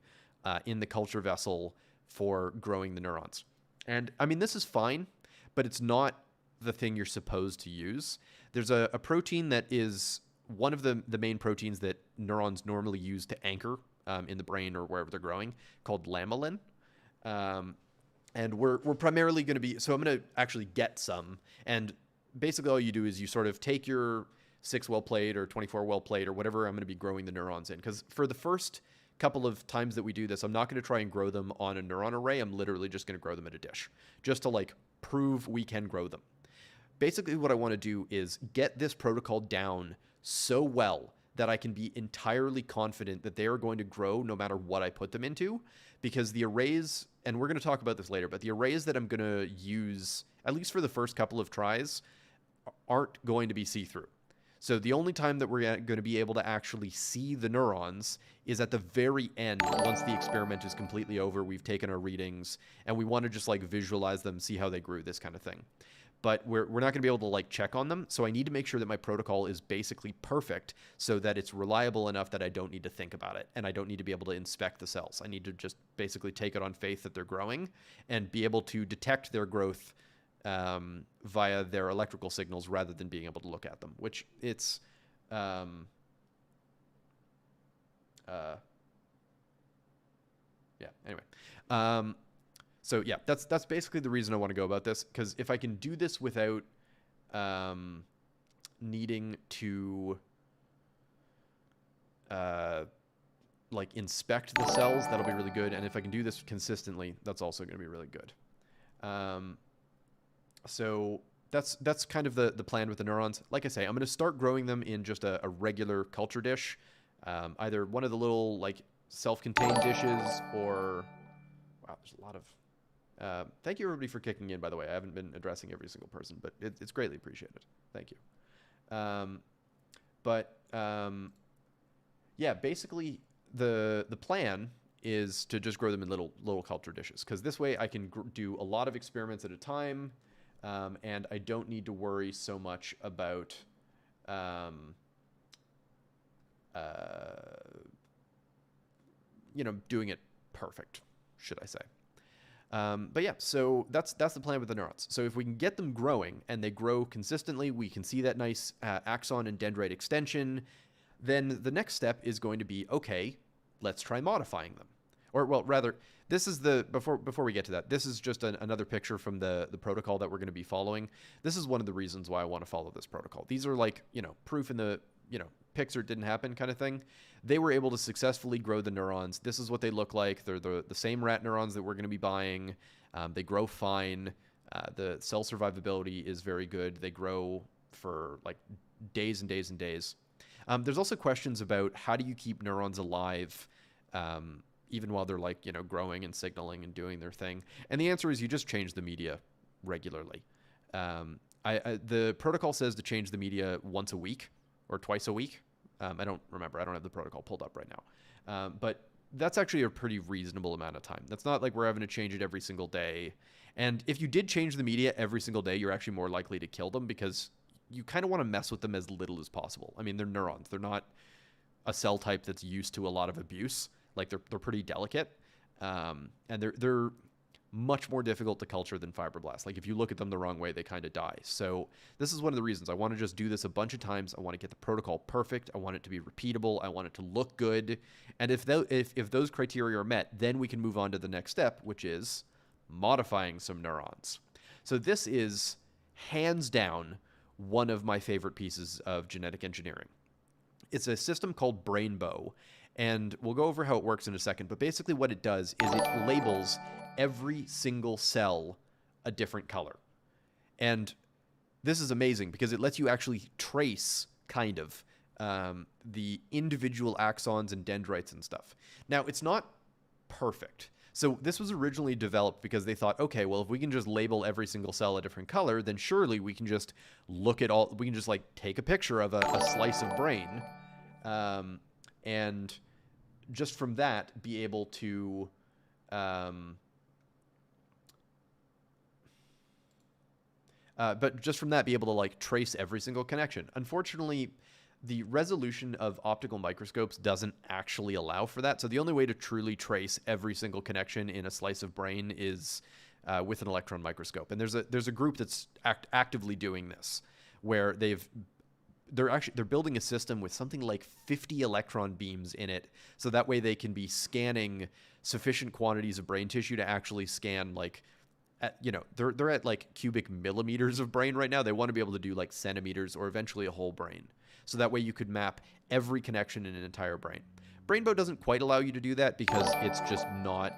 in the culture vessel for growing the neurons. And I mean, this is fine, but it's not the thing you're supposed to use. There's a protein that is one of the main proteins that neurons normally use to anchor in the brain or wherever they're growing, called lammalin. And we're primarily going to be... So I'm going to actually get some. And basically all you do is you sort of take your 6-well plate or 24-well plate or whatever I'm going to be growing the neurons in. Because for the first couple of times that we do this, I'm not going to try and grow them on a neuron array. I'm literally just going to grow them in a dish, just to like prove we can grow them. Basically what I want to do is get this protocol down so well that I can be entirely confident that they are going to grow no matter what I put them into, because the arrays, and we're going to talk about this later, but the arrays that I'm going to use, at least for the first couple of tries, aren't going to be see-through. So the only time that we're going to be able to actually see the neurons is at the very end, once the experiment is completely over, we've taken our readings, and we want to just like visualize them, see how they grew, this kind of thing. But we're not going to be able to like check on them, so I need to make sure that my protocol is basically perfect so that it's reliable enough that I don't need to think about it, and I don't need to be able to inspect the cells. I need to just basically take it on faith that they're growing and be able to detect their growth via their electrical signals rather than being able to look at them, which it's yeah, anyway. So yeah, that's basically the reason I want to go about this, because if I can do this without needing to like inspect the cells, that'll be really good, and if I can do this consistently, that's also going to be really good. So that's kind of the plan with the neurons. Like I say, I'm going to start growing them in just a regular culture dish, either one of the little like self-contained dishes or... Wow, there's a lot of... thank you everybody for kicking in, by the way. I haven't been addressing every single person, but it's greatly appreciated. Thank you. Yeah, basically the plan is to just grow them in little culture dishes, because this way I can do a lot of experiments at a time. And I don't need to worry so much about doing it perfect, should I say. But yeah, so that's the plan with the neurons. So if we can get them growing and they grow consistently, we can see that nice axon and dendrite extension. Then the next step is going to be, okay, let's try modifying them. Or, well, rather, this is the, before we get to that, this is just another picture from the protocol that we're going to be following. This is one of the reasons why I want to follow this protocol. These are like, proof in the, pics or didn't happen kind of thing. They were able to successfully grow the neurons. This is what they look like. They're the same rat neurons that we're going to be buying. They grow fine. The cell survivability is very good. They grow for like days and days and days. There's also questions about how do you keep neurons alive even while they're like, growing and signaling and doing their thing. And the answer is you just change the media regularly. The protocol says to change the media once a week or twice a week. I don't remember. I don't have the protocol pulled up right now. But that's actually a pretty reasonable amount of time. That's not like we're having to change it every single day. And if you did change the media every single day, you're actually more likely to kill them because you kind of want to mess with them as little as possible. I mean, they're neurons. They're not a cell type that's used to a lot of abuse. Like they're pretty delicate. And they're much more difficult to culture than fibroblasts. Like if you look at them the wrong way, they kind of die. So this is one of the reasons I want to just do this a bunch of times. I want to get the protocol perfect. I want it to be repeatable. I want it to look good. And if those criteria are met, then we can move on to the next step, which is modifying some neurons. So this is hands down one of my favorite pieces of genetic engineering. It's a system called Brainbow, and we'll go over how it works in a second. But basically what it does is it labels every single cell a different color. And this is amazing because it lets you actually trace kind of the individual axons and dendrites and stuff. Now, it's not perfect. So this was originally developed because they thought, okay, well, if we can just label every single cell a different color, then surely we can just look at all, we can just like take a picture of a slice of brain and just from that be able to but just from that, be able to like trace every single connection. Unfortunately, the resolution of optical microscopes doesn't actually allow for that. So the only way to truly trace every single connection in a slice of brain is with an electron microscope. And there's a group that's actively doing this, where they're building a system with something like 50 electron beams in it, so that way they can be scanning sufficient quantities of brain tissue to actually scan like. They're at like cubic millimeters of brain right now. They want to be able to do like centimeters or eventually a whole brain. So that way you could map every connection in an entire brain. Brainbow doesn't quite allow you to do that because it's just not,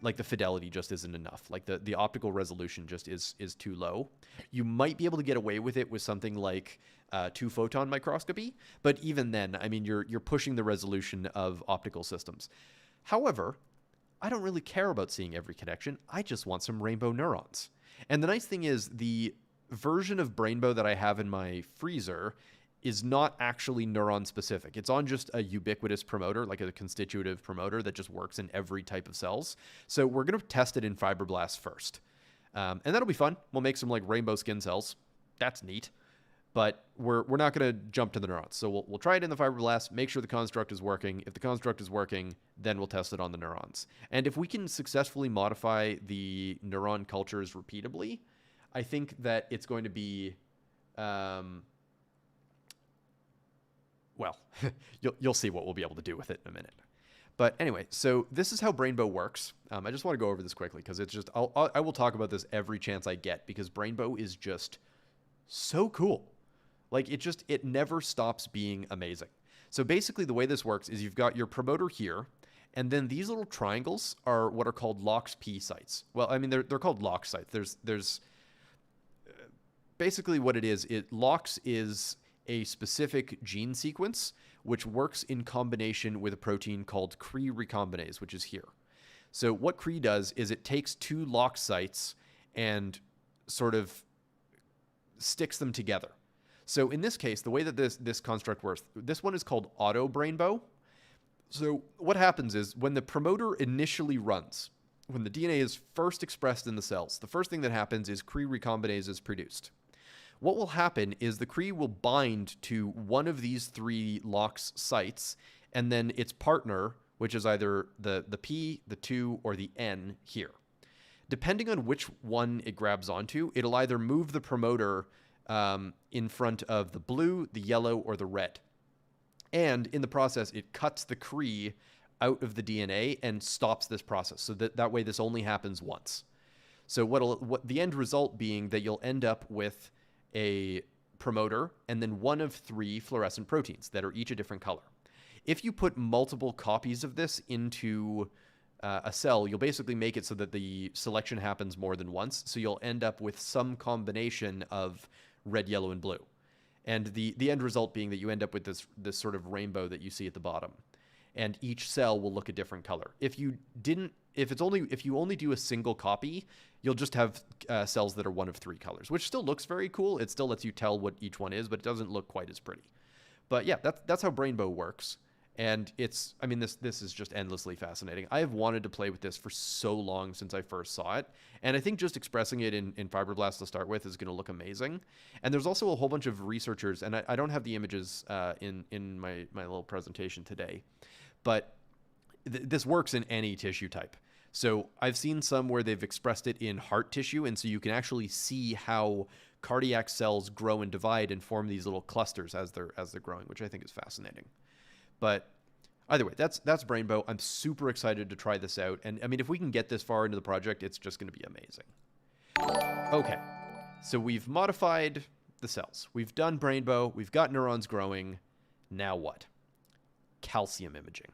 like the fidelity just isn't enough. Like the optical resolution just is too low. You might be able to get away with it with something like 2-photon microscopy, but even then, I mean, you're pushing the resolution of optical systems. However, I don't really care about seeing every connection. I just want some rainbow neurons. And the nice thing is the version of Brainbow that I have in my freezer is not actually neuron specific. It's on just a ubiquitous promoter, like a constitutive promoter that just works in every type of cells. So we're going to test it in fibroblasts first. And that'll be fun. We'll make some like rainbow skin cells. That's neat. But we're not going to jump to the neurons. So we'll try it in the fibroblasts, make sure the construct is working. If the construct is working, then we'll test it on the neurons. And if we can successfully modify the neuron cultures repeatably, I think that it's going to be, well, you'll see what we'll be able to do with it in a minute. But anyway, so this is how Brainbow works. I just want to go over this quickly because it's just, I will talk about this every chance I get because Brainbow is just so cool. Like it never stops being amazing. So basically the way this works is you've got your promoter here, and then these little triangles are what are called LOX-P sites. Well, I mean, they're called LOX sites. There's basically what it is. LOX is a specific gene sequence which works in combination with a protein called Cre recombinase, which is here. So what Cre does is it takes two LOX sites and sort of sticks them together. So in this case, the way that this construct works, this one is called auto Brainbow. So what happens is when the promoter initially runs, when the DNA is first expressed in the cells, the first thing that happens is Cre recombinase is produced. What will happen is the Cre will bind to one of these three LOX sites, and then its partner which is either the P, the 2, or the N here. Depending on which one it grabs onto, it'll either move the promoter in front of the blue, the yellow, or the red. And in the process, it cuts the Cre out of the DNA and stops this process. So that way this only happens once. So what the end result being that you'll end up with a promoter and then one of 3 fluorescent proteins that are each a different color. If you put multiple copies of this into a cell, you'll basically make it so that the selection happens more than once. So you'll end up with some combination of red, yellow, and blue. And the end result being that you end up with this sort of rainbow that you see at the bottom. And each cell will look a different color. If you only do a single copy, you'll just have cells that are one of 3 colors, which still looks very cool. It still lets you tell what each one is, but it doesn't look quite as pretty. But yeah, that's how Brainbow works. And this is just endlessly fascinating. I have wanted to play with this for so long since I first saw it. And I think just expressing it in Fibroblast to start with is going to look amazing. And there's also a whole bunch of researchers, and I don't have the images in my little presentation today, but this works in any tissue type. So I've seen some where they've expressed it in heart tissue, and so you can actually see how cardiac cells grow and divide and form these little clusters as they're growing, which I think is fascinating. But either way, that's Brainbow. I'm super excited to try this out. And I mean, if we can get this far into the project, it's just going to be amazing. Okay, so we've modified the cells. We've done Brainbow. We've got neurons growing. Now what? Calcium imaging.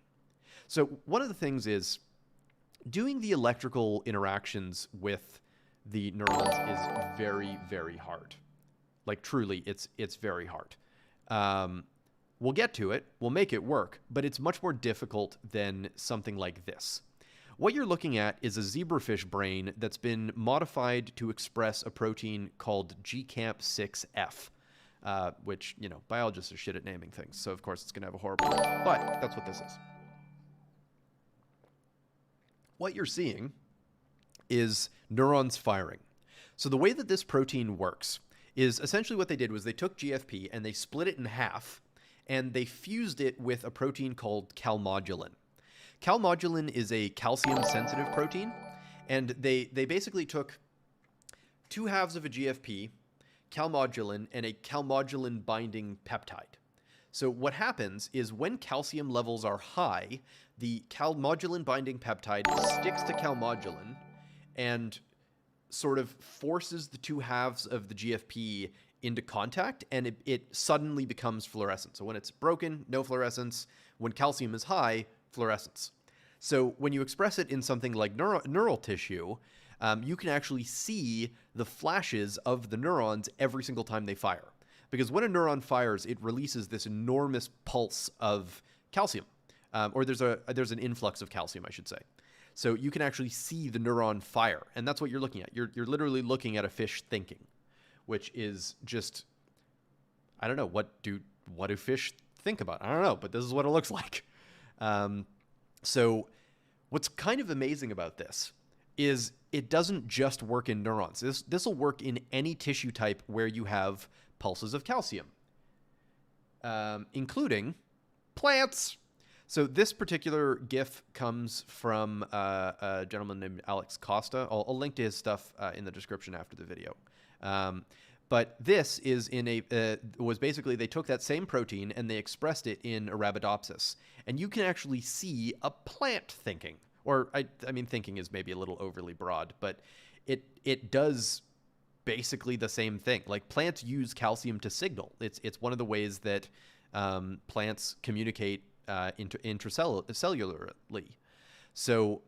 So one of the things is doing the electrical interactions with the neurons is very, very hard. Like truly, it's very hard. We'll get to it, we'll make it work, but it's much more difficult than something like this. What you're looking at is a zebrafish brain that's been modified to express a protein called GCAMP6F, which, biologists are shit at naming things, so of course it's going to have a horrible name, but that's what this is. What you're seeing is neurons firing. So the way that this protein works is essentially what they did was they took GFP and they split it in half, and they fused it with a protein called calmodulin. Calmodulin is a calcium-sensitive protein, and they basically took 2 halves of a GFP, calmodulin, and a calmodulin-binding peptide. So what happens is when calcium levels are high, the calmodulin-binding peptide sticks to calmodulin and sort of forces the 2 halves of the GFP into contact, and it suddenly becomes fluorescent. So when it's broken, no fluorescence. When calcium is high, fluorescence. So when you express it in something like neural tissue, you can actually see the flashes of the neurons every single time they fire. Because when a neuron fires, it releases this enormous pulse of calcium. Or there's an influx of calcium, I should say. So you can actually see the neuron fire, and that's what you're looking at. You're literally looking at a fish thinking, which is just, I don't know, what do fish think about? I don't know, but this is what it looks like. So what's kind of amazing about this is it doesn't just work in neurons. This will work in any tissue type where you have pulses of calcium, including plants. So this particular GIF comes from a gentleman named Alex Costa. I'll link to his stuff in the description after the video. But this is was basically they took that same protein and they expressed it in Arabidopsis. And you can actually see a plant thinking. Or, I mean, thinking is maybe a little overly broad, but it does basically the same thing. Like, plants use calcium to signal. It's one of the ways that plants communicate intracellularly. So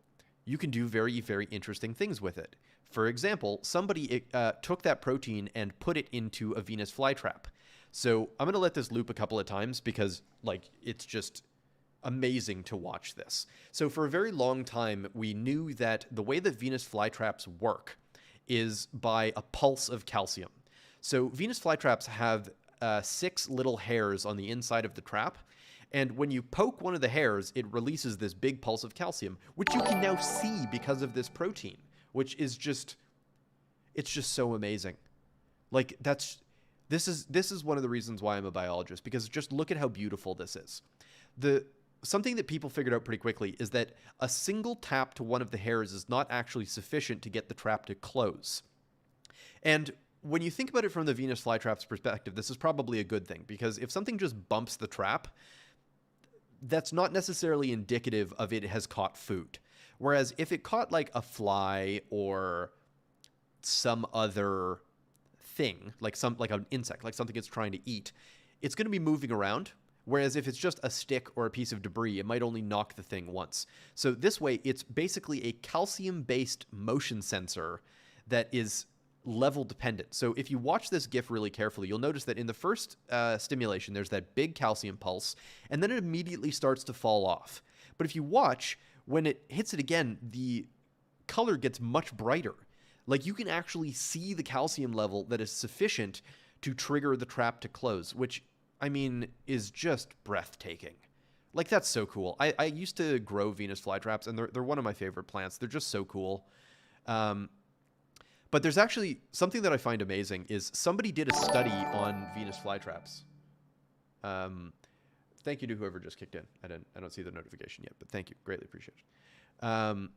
you can do very, very interesting things with it. For example, somebody took that protein and put it into a Venus flytrap. So I'm going to let this loop a couple of times because, like, it's just amazing to watch this. So for a very long time, we knew that the way that Venus flytraps work is by a pulse of calcium. So Venus flytraps have 6 little hairs on the inside of the trap. And when you poke one of the hairs, it releases this big pulse of calcium, which you can now see because of this protein, which is just, it's just so amazing. Like, this is one of the reasons why I'm a biologist, because just look at how beautiful this is. something that people figured out pretty quickly is that a single tap to one of the hairs is not actually sufficient to get the trap to close. And when you think about it from the Venus flytrap's perspective, this is probably a good thing, because if something just bumps the trap, that's not necessarily indicative of it has caught food. Whereas if it caught like a fly or some other thing, like an insect, like something it's trying to eat, it's going to be moving around. Whereas if it's just a stick or a piece of debris, it might only knock the thing once. So this way, it's basically a calcium-based motion sensor that is level dependent. So if you watch this GIF really carefully, you'll notice that in the first stimulation, there's that big calcium pulse, and then it immediately starts to fall off. But if you watch, when it hits it again, the color gets much brighter. Like, you can actually see the calcium level that is sufficient to trigger the trap to close, which, I mean, is just breathtaking. Like, that's so cool. I used to grow Venus flytraps, and they're one of my favorite plants. They're just so cool. But there's actually something that I find amazing is somebody did a study on Venus flytraps. Thank you to whoever just kicked in. I don't see the notification yet, but thank you. Greatly appreciate it.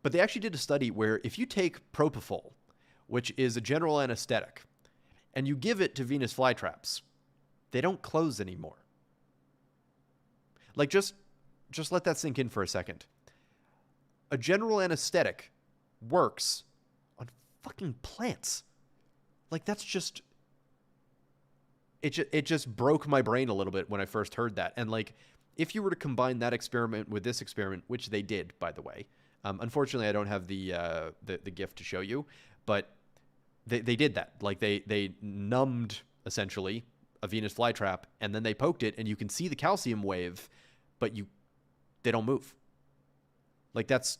But they actually did a study where if you take propofol, which is a general anesthetic, and you give it to Venus flytraps, they don't close anymore. Like, just let that sink in for a second. A general anesthetic works on fucking plants. Like, that's just... It just broke my brain a little bit when I first heard that. And, like, if you were to combine that experiment with this experiment, which they did, by the way. Unfortunately, I don't have the GIF to show you, but they did that. Like, they numbed, essentially, a Venus flytrap, and then they poked it, and you can see the calcium wave, but they don't move. Like, it's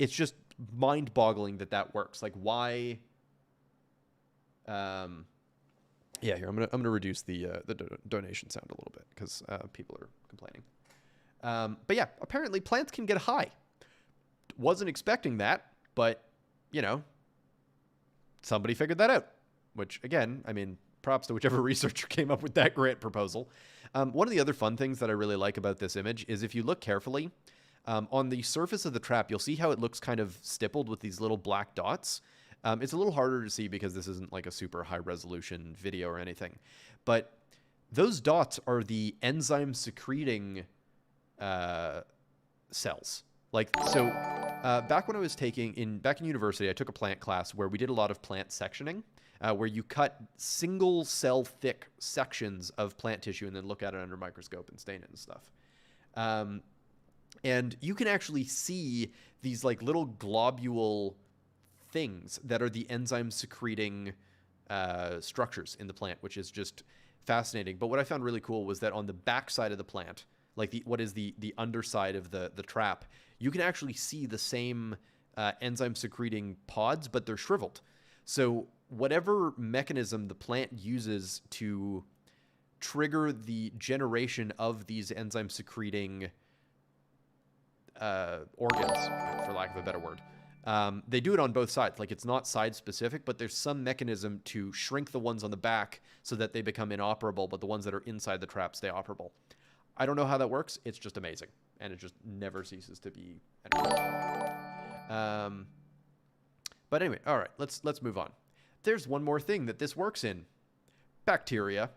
just mind-boggling that works. Like, why? Yeah, here I'm gonna reduce the donation sound a little bit because people are complaining. But yeah, apparently plants can get high. Wasn't expecting that, but you know, somebody figured that out. Which, again, I mean, props to whichever researcher came up with that grant proposal. One of the other fun things that I really like about this image is if you look carefully, on the surface of the trap, you'll see how it looks kind of stippled with these little black dots. It's a little harder to see because this isn't like a super high resolution video or anything. But those dots are the enzyme secreting cells. Like, so back when I was back in university, I took a plant class where we did a lot of plant sectioning, where you cut single cell thick sections of plant tissue and then look at it under a microscope and stain it and stuff. And you can actually see these like little globule things that are the enzyme secreting structures in the plant, which is just fascinating. But what I found really cool was that on the back side of the plant, like what is the underside of the trap, you can actually see the same enzyme secreting pods, but they're shriveled. So whatever mechanism the plant uses to trigger the generation of these enzyme secreting organs, for lack of a better word, they do it on both sides. Like, it's not side specific, but there's some mechanism to shrink the ones on the back so that they become inoperable, but the ones that are inside the trap stay operable. I don't know how that works. It's just amazing, and it just never ceases to be entertaining. But anyway, all right, let's move on. There's one more thing that this works in: bacteria.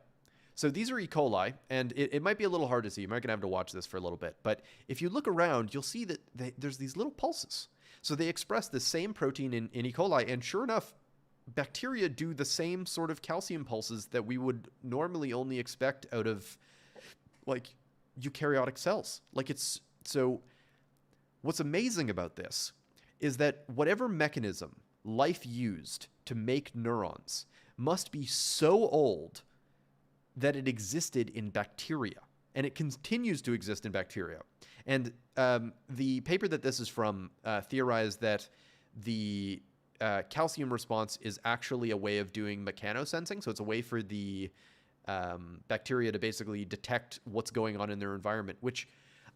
So these are E. coli, and it might be a little hard to see. You might gonna have to watch this for a little bit, but if you look around, you'll see that there's these little pulses. So they express the same protein in E. coli, and sure enough, bacteria do the same sort of calcium pulses that we would normally only expect out of, like, eukaryotic cells. Like, it's so. What's amazing about this is that whatever mechanism life used to make neurons must be so old that it existed in bacteria, and it continues to exist in bacteria. And the paper that this is from theorized that the calcium response is actually a way of doing mechanosensing. So it's a way for the bacteria to basically detect what's going on in their environment, which,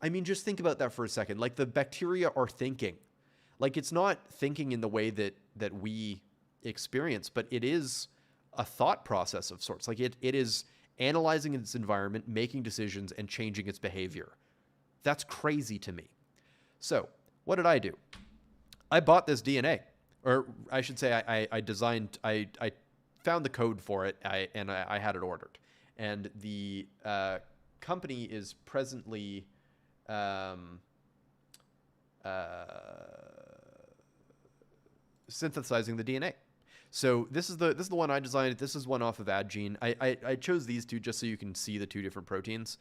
I mean, just think about that for a second. Like, the bacteria are thinking. Like, it's not thinking in the way that we experience, but it is a thought process of sorts. Like, it is analyzing its environment, making decisions, and changing its behavior That's crazy to me. So what did I do? I bought this DNA, or I should say I found the code for it, and I had it ordered. And the company is presently synthesizing the DNA. So this is the one I designed. This is one off of AdGene. I chose these two just so you can see the two different proteins.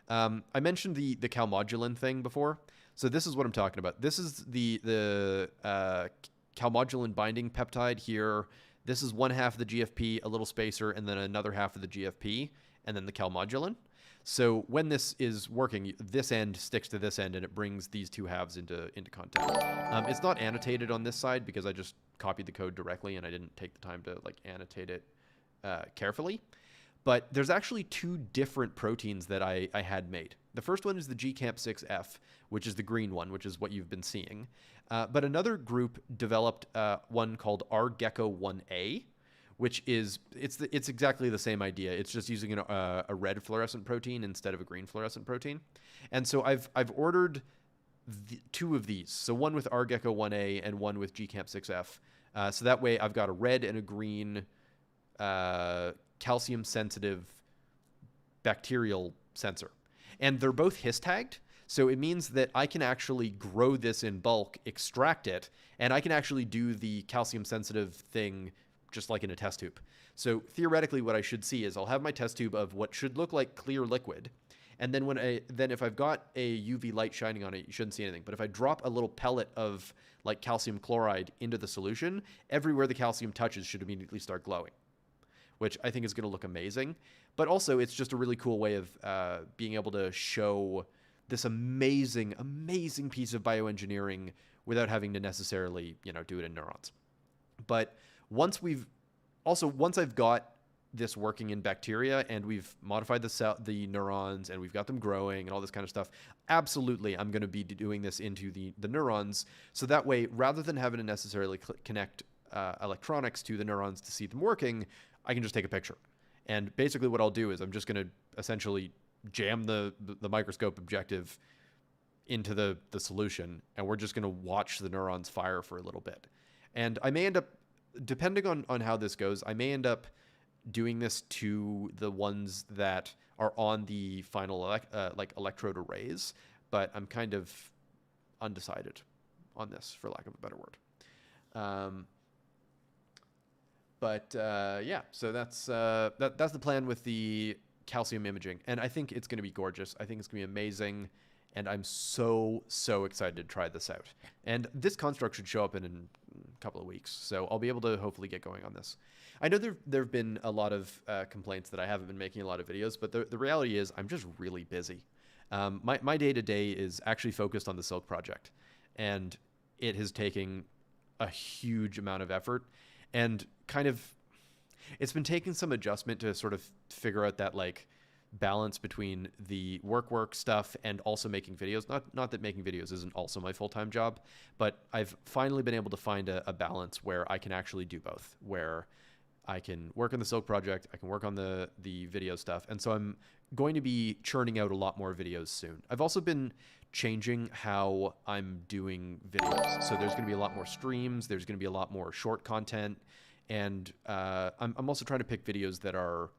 I mentioned the calmodulin thing before. So this is what I'm talking about. This is the calmodulin binding peptide here. This is one half of the GFP, a little spacer, and then another half of the GFP, and then the calmodulin. So when this is working, this end sticks to this end, and it brings these two halves into contact. It's not annotated on this side because I just copied the code directly, and I didn't take the time to like annotate it carefully. But there's actually two different proteins that I had made. The first one is the GCAMP6F, which is the green one, which is what you've been seeing. But another group developed one called RGECO1A, which is it's exactly the same idea. It's just using a red fluorescent protein instead of a green fluorescent protein. And so I've ordered two of these. So one with RGECO1A and one with GCAMP6F. So that way I've got a red and a green calcium sensitive bacterial sensor. And they're both his tagged. So it means that I can actually grow this in bulk, extract it, and I can actually do the calcium sensitive thing just like in a test tube. So theoretically what I should see is I'll have my test tube of what should look like clear liquid. And then then if I've got a UV light shining on it, you shouldn't see anything. But if I drop a little pellet of like calcium chloride into the solution, everywhere the calcium touches should immediately start glowing, which I think is going to look amazing. But also it's just a really cool way of being able to show this amazing, amazing piece of bioengineering without having to necessarily, do it in neurons. But once I've got this working in bacteria and we've modified the neurons and we've got them growing and all this kind of stuff, absolutely I'm going to be doing this into the neurons. So that way, rather than having to necessarily connect electronics to the neurons to see them working, I can just take a picture. And basically what I'll do is I'm just going to essentially jam the microscope objective into the solution, and we're just going to watch the neurons fire for a little bit. And I may end up, depending on how this goes, I may end up doing this to the ones that are on the final electrode arrays, but I'm kind of undecided on this, for lack of a better word. Yeah, so that's the plan with the calcium imaging, and I think it's going to be gorgeous. I think it's going to be amazing, and I'm so excited to try this out. And this construct should show up in a couple of weeks, so I'll be able to hopefully get going on this. I know there have been a lot of complaints that I haven't been making a lot of videos, but the reality is I'm just really busy. My day-to-day is actually focused on the Silk project, and it has taken a huge amount of effort, and kind of it's been taking some adjustment to sort of figure out that like balance between the work stuff and also making videos. Not that making videos isn't also my full-time job, but I've finally been able to find a balance where I can actually do both, where I can work on the Silk project, I can work on the video stuff. And so I'm going to be churning out a lot more videos soon. I've also been changing how I'm doing videos. So there's going to be a lot more streams, there's going to be a lot more short content, and I'm also trying to pick videos that are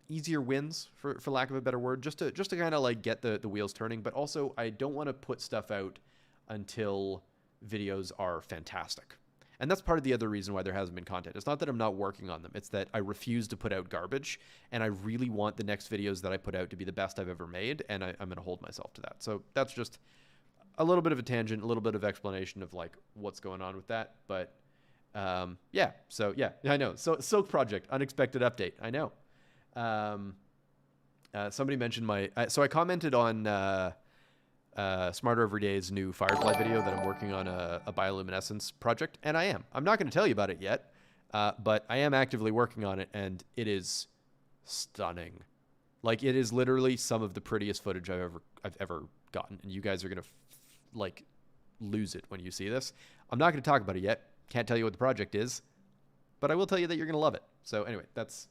easier wins, for lack of a better word, just to kind of like get the wheels turning. But also I don't want to put stuff out until videos are fantastic. And that's part of the other reason why there hasn't been content. It's not that I'm not working on them. It's that I refuse to put out garbage, and I really want the next videos that I put out to be the best I've ever made, and I'm going to hold myself to that. So that's just a little bit of a tangent, a little bit of explanation of like what's going on with that. But yeah, so yeah, I know. So Silk project, unexpected update. I know. Somebody mentioned so I commented on Smarter Every Day's new Firefly video that I'm working on a bioluminescence project, and I'm not going to tell you about it yet, but I am actively working on it, and it is stunning. Like, it is literally some of the prettiest footage I've ever gotten, and you guys are going to like lose it when you see this. I'm not going to talk about it yet. Can't tell you what the project is, but I will tell you that you're going to love it. So anyway, that's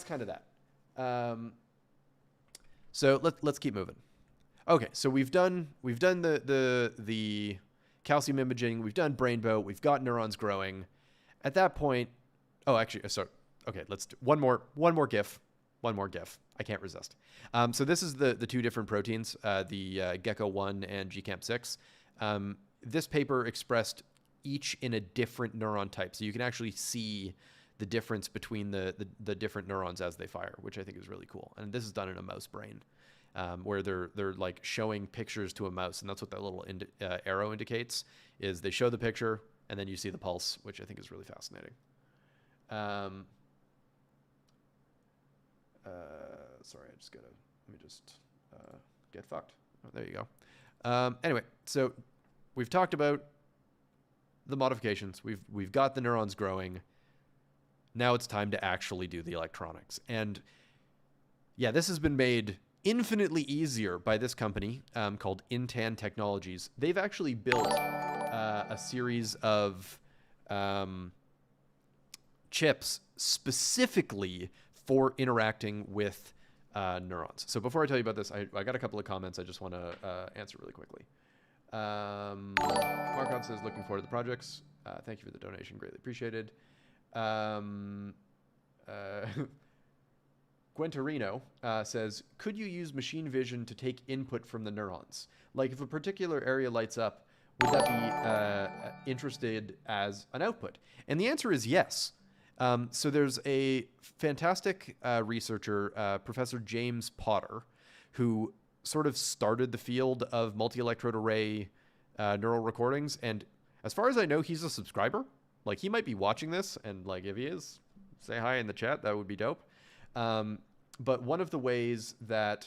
kind of that. So let's keep moving. Okay, so we've done the calcium imaging, we've done Brainbow, we've got neurons growing. At that point, oh, actually, sorry. Okay, let's do one more GIF. One more GIF. I can't resist. So this is the two different proteins, the Gecko-1 and GCamp6. This paper expressed each in a different neuron type, so you can actually see the difference between the different neurons as they fire, which I think is really cool. And this is done in a mouse brain, where they're like showing pictures to a mouse, and that's what that little arrow indicates. Is they show the picture and then you see the pulse, which I think is really fascinating. Sorry, let me just get fucked. Oh, there you go. Anyway, so we've talked about the modifications. We've got the neurons growing. Now it's time to actually do the electronics. And yeah, this has been made infinitely easier by this company called Intan Technologies. They've actually built a series of chips specifically for interacting with neurons. So before I tell you about this, I got a couple of comments I just want to answer really quickly. Markov says, looking forward to the projects. Thank you for the donation. Greatly appreciated. Guentarino says, could you use machine vision to take input from the neurons? Like if a particular area lights up, would that be interested as an output? And the answer is yes. So there's a fantastic researcher, Professor James Potter, who sort of started the field of multi-electrode array neural recordings. And as far as I know, he's a subscriber. Like he might be watching this, and like if he is, say hi in the chat. That would be dope. But one of the ways that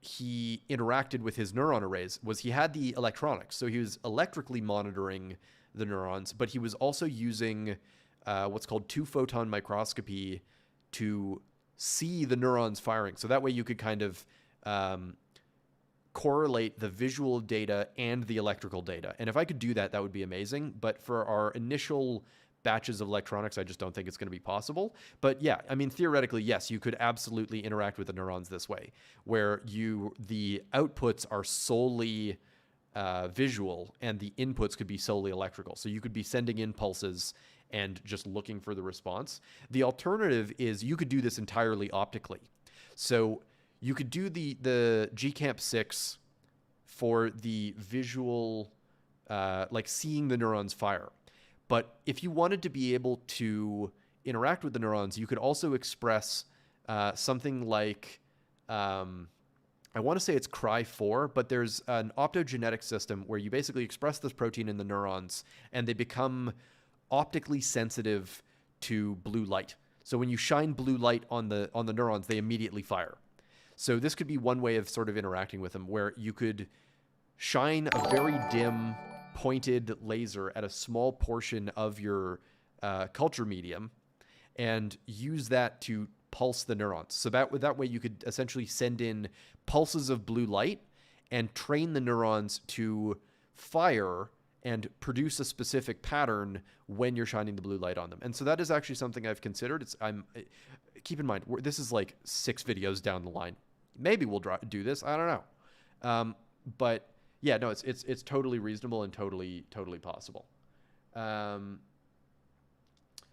he interacted with his neuron arrays was he had the electronics. So he was electrically monitoring the neurons, but he was also using what's called 2-photon microscopy to see the neurons firing. So that way you could kind of correlate the visual data and the electrical data. And if I could do that, that would be amazing. But for our initial batches of electronics, I just don't think it's going to be possible. But yeah, I mean, theoretically, yes, you could absolutely interact with the neurons this way, where the outputs are solely visual and the inputs could be solely electrical. So you could be sending in pulses and just looking for the response. The alternative is you could do this entirely optically. So you could do the GCamp6 for the visual, like seeing the neurons fire. But if you wanted to be able to interact with the neurons, you could also express something like, I want to say it's Cry4, but there's an optogenetic system where you basically express this protein in the neurons and they become optically sensitive to blue light. So when you shine blue light on the neurons, they immediately fire. So this could be one way of sort of interacting with them, where you could shine a very dim pointed laser at a small portion of your culture medium and use that to pulse the neurons. So that way you could essentially send in pulses of blue light and train the neurons to fire and produce a specific pattern when you're shining the blue light on them. And so that is actually something I've considered. Keep in mind, this is like 6 videos down the line. Maybe we'll do this. I don't know. But yeah, no, it's totally reasonable and totally possible.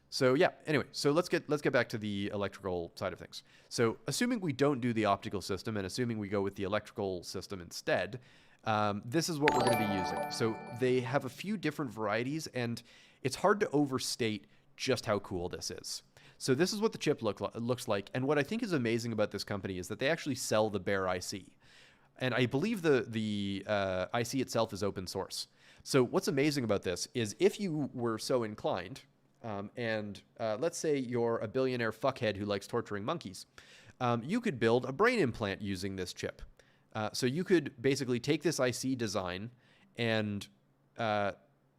So yeah, anyway, so let's get back to the electrical side of things. So assuming we don't do the optical system and assuming we go with the electrical system instead, this is what we're going to be using. So they have a few different varieties, and it's hard to overstate just how cool this is. So this is what the chip looks like, and what I think is amazing about this company is that they actually sell the bare IC. And I believe the IC itself is open source. So what's amazing about this is if you were so inclined, and let's say you're a billionaire fuckhead who likes torturing monkeys, you could build a brain implant using this chip. So you could basically take this IC design and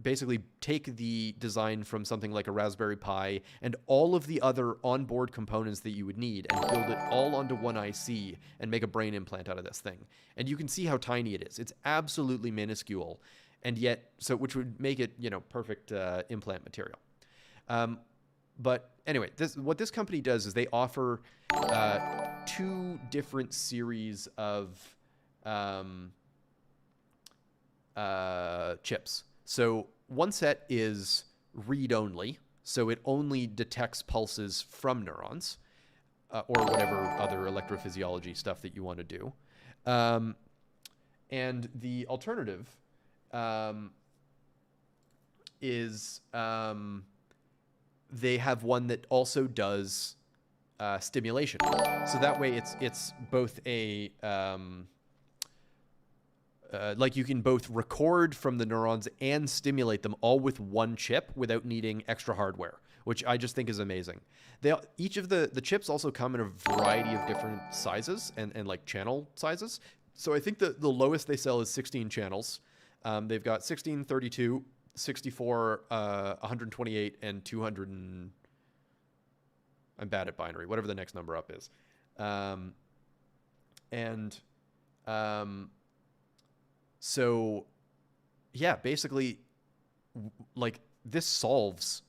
basically take the design from something like a Raspberry Pi and all of the other onboard components that you would need and build it all onto one IC and make a brain implant out of this thing. And you can see how tiny it is. It's absolutely minuscule, and yet, which would make it, perfect implant material. But anyway, what this company does is they offer two different series of chips. So one set is read-only, so it only detects pulses from neurons or whatever other electrophysiology stuff that you want to do. And the alternative is they have one that also does stimulation. So that way it's both a like you can both record from the neurons and stimulate them all with one chip without needing extra hardware, which I just think is amazing. Each of the chips also come in a variety of different sizes and like channel sizes. So I think the lowest they sell is 16 channels. They've got 16, 32, 64, 128, and 200. I'm bad at binary, whatever the next number up is. So yeah, basically, like, this solves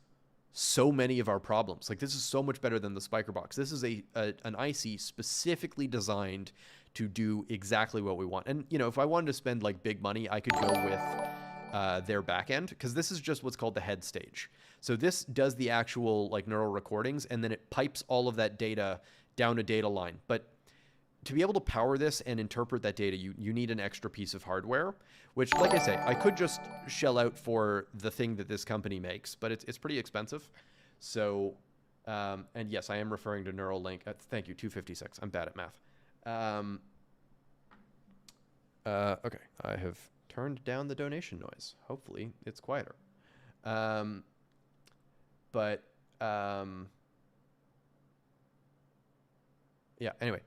so many of our problems. Like, this is so much better than the Spiker box. This is an IC specifically designed to do exactly what we want. And, you know, if I wanted to spend like big money, I could go with their back end, because this is just what's called the head stage. So this does the actual like neural recordings, and then it pipes all of that data down a data line. But to be able to power this and interpret that data, you need an extra piece of hardware, which, like I say, I could just shell out for the thing that this company makes, but it's pretty expensive. So, and yes, I am referring to Neuralink. Thank you, 256. I'm bad at math. Okay, I have turned down the donation noise. Hopefully it's quieter. Yeah, anyway.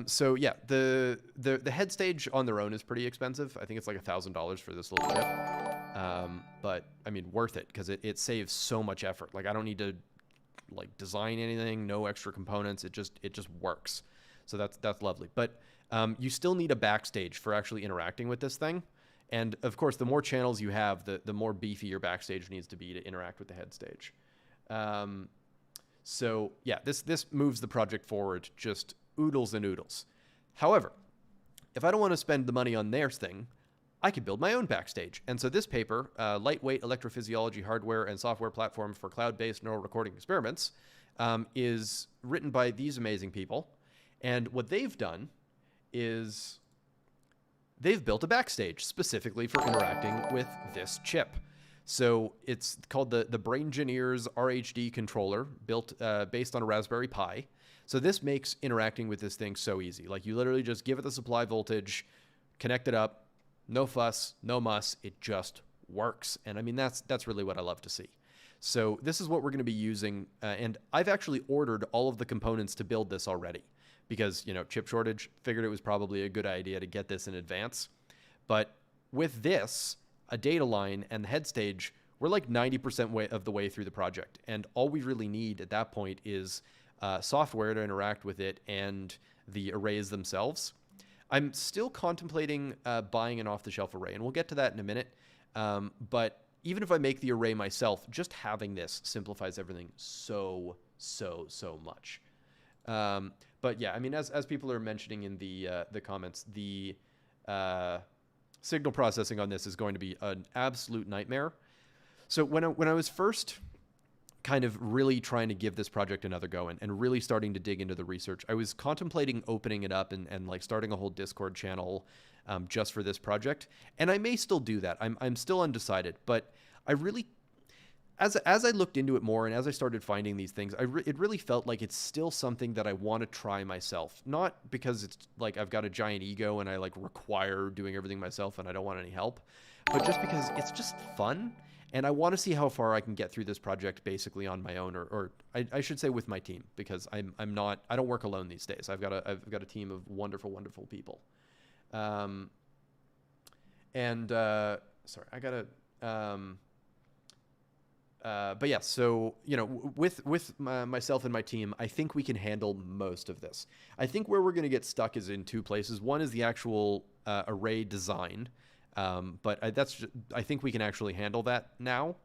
So yeah, the head stage on their own is pretty expensive. I think it's like $1,000 for this little chip. But I mean, worth it, because it saves so much effort. Like, I don't need to like design anything, no extra components. It just works. So that's lovely. But you still need a backstage for actually interacting with this thing. And of course, the more channels you have, the more beefy your backstage needs to be to interact with the head stage. So yeah, this moves the project forward just oodles and oodles. However, if I don't want to spend the money on theirs thing, I could build my own backstage. And so this paper, Lightweight Electrophysiology Hardware and Software Platform for Cloud-Based Neural Recording Experiments, is written by these amazing people. And what they've done is they've built a backstage specifically for interacting with this chip. So it's called the Braingineers RHD controller, built based on a Raspberry Pi. So this makes interacting with this thing so easy. Like, you literally just give it the supply voltage, connect it up, no fuss, no muss. It just works. And I mean, that's really what I love to see. So this is what we're going to be using. And I've actually ordered all of the components to build this already, because, you know, chip shortage, figured it was probably a good idea to get this in advance. But with this, a data line and the head stage, we're like 90% of the way through the project. And all we really need at that point is software to interact with it and the arrays themselves. I'm still contemplating buying an off-the-shelf array, and we'll get to that in a minute. But even if I make the array myself, just having this simplifies everything so much. But yeah, I mean, as people are mentioning in the comments, the signal processing on this is going to be an absolute nightmare. So when I was first kind of really trying to give this project another go and really starting to dig into the research, I was contemplating opening it up and like starting a whole Discord channel just for this project. And I may still do that. I'm still undecided, but I really, as I looked into it more and as I started finding these things, it really felt like it's still something that I want to try myself. Not because it's like I've got a giant ego and I like require doing everything myself and I don't want any help, but just because it's just fun. And I want to see how far I can get through this project basically on my own, or I should say with my team, because I don't work alone these days. I've got a team of wonderful people. Sorry, I gotta. But yeah, so, you know, with myself and my team, I think we can handle most of this. I think where we're going to get stuck is in two places. One is the actual array design, but I think we can actually handle that now.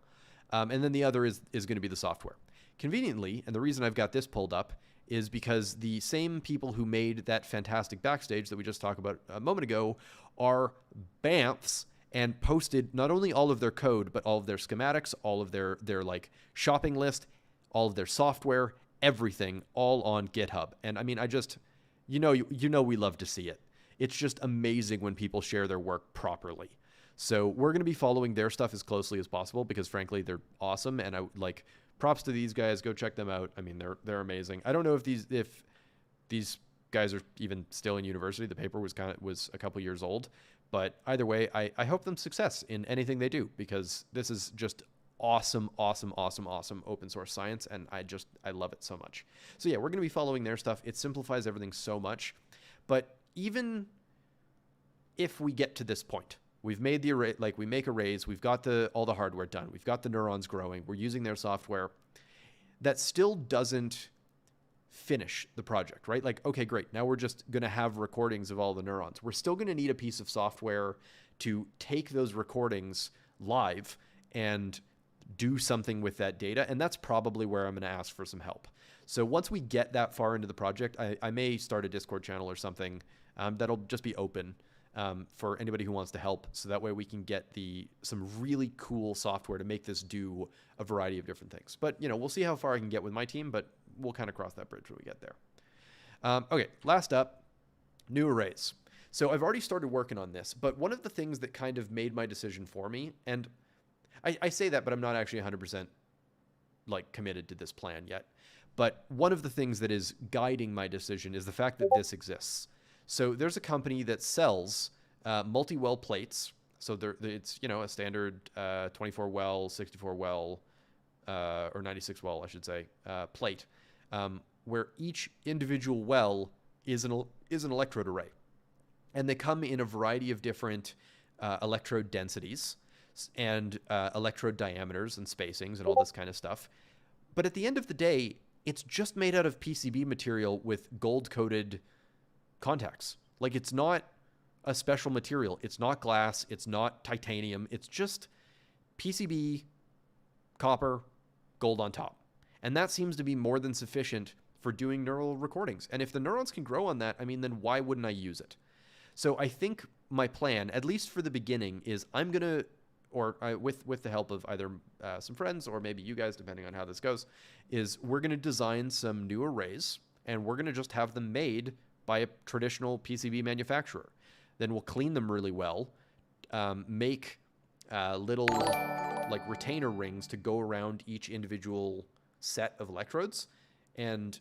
And then the other is going to be the software, Conveniently, and the reason I've got this pulled up is because the same people who made that fantastic backstage that we just talked about a moment ago are BAMFs and posted not only all of their code, but all of their schematics, all of their like shopping list, all of their software, everything, all on GitHub. And I mean, I just, you know, we love to see it. It's just amazing when people share their work properly. So we're going to be following their stuff as closely as possible because frankly, they're awesome. And I like, props to these guys. Go check them out. I mean, they're amazing. I don't know if these guys are even still in university. The paper was a couple years old, but either way, I hope them success in anything they do because this is just awesome open source science, and I love it so much. So yeah, we're going to be following their stuff. It simplifies everything so much. But even if we get to this point, we've made the array, like we make arrays, we've got all the hardware done, we've got the neurons growing, we're using their software, that still doesn't finish the project, right? Like, okay, great. Now we're just going to have recordings of all the neurons. We're still going to need a piece of software to take those recordings live and do something with that data. And that's probably where I'm going to ask for some help. So once we get that far into the project, I may start a Discord channel or something that'll just be open for anybody who wants to help. So that way we can get some really cool software to make this do a variety of different things. But, you know, we'll see how far I can get with my team, but we'll kind of cross that bridge when we get there. Okay, last up, new arrays. So I've already started working on this, but one of the things that kind of made my decision for me, and I say that, but I'm not actually 100% like committed to this plan yet. But one of the things that is guiding my decision is the fact that this exists. So there's a company that sells multi-well plates. So it's, you know, a standard 24 well, 64 well, or 96 well, I should say, plate, where each individual well is an electrode array. And they come in a variety of different electrode densities and electrode diameters and spacings and all this kind of stuff. But at the end of the day, it's just made out of PCB material with gold-coated contacts. Like, it's not a special material. It's not glass. It's not titanium. It's just PCB, copper, gold on top. And that seems to be more than sufficient for doing neural recordings. And if the neurons can grow on that, I mean, then why wouldn't I use it? So I think my plan, at least for the beginning, is I'm going to, with the help of either some friends or maybe you guys, depending on how this goes, is we're going to design some new arrays and we're going to just have them made by a traditional PCB manufacturer. Then we'll clean them really well, make little like retainer rings to go around each individual set of electrodes, and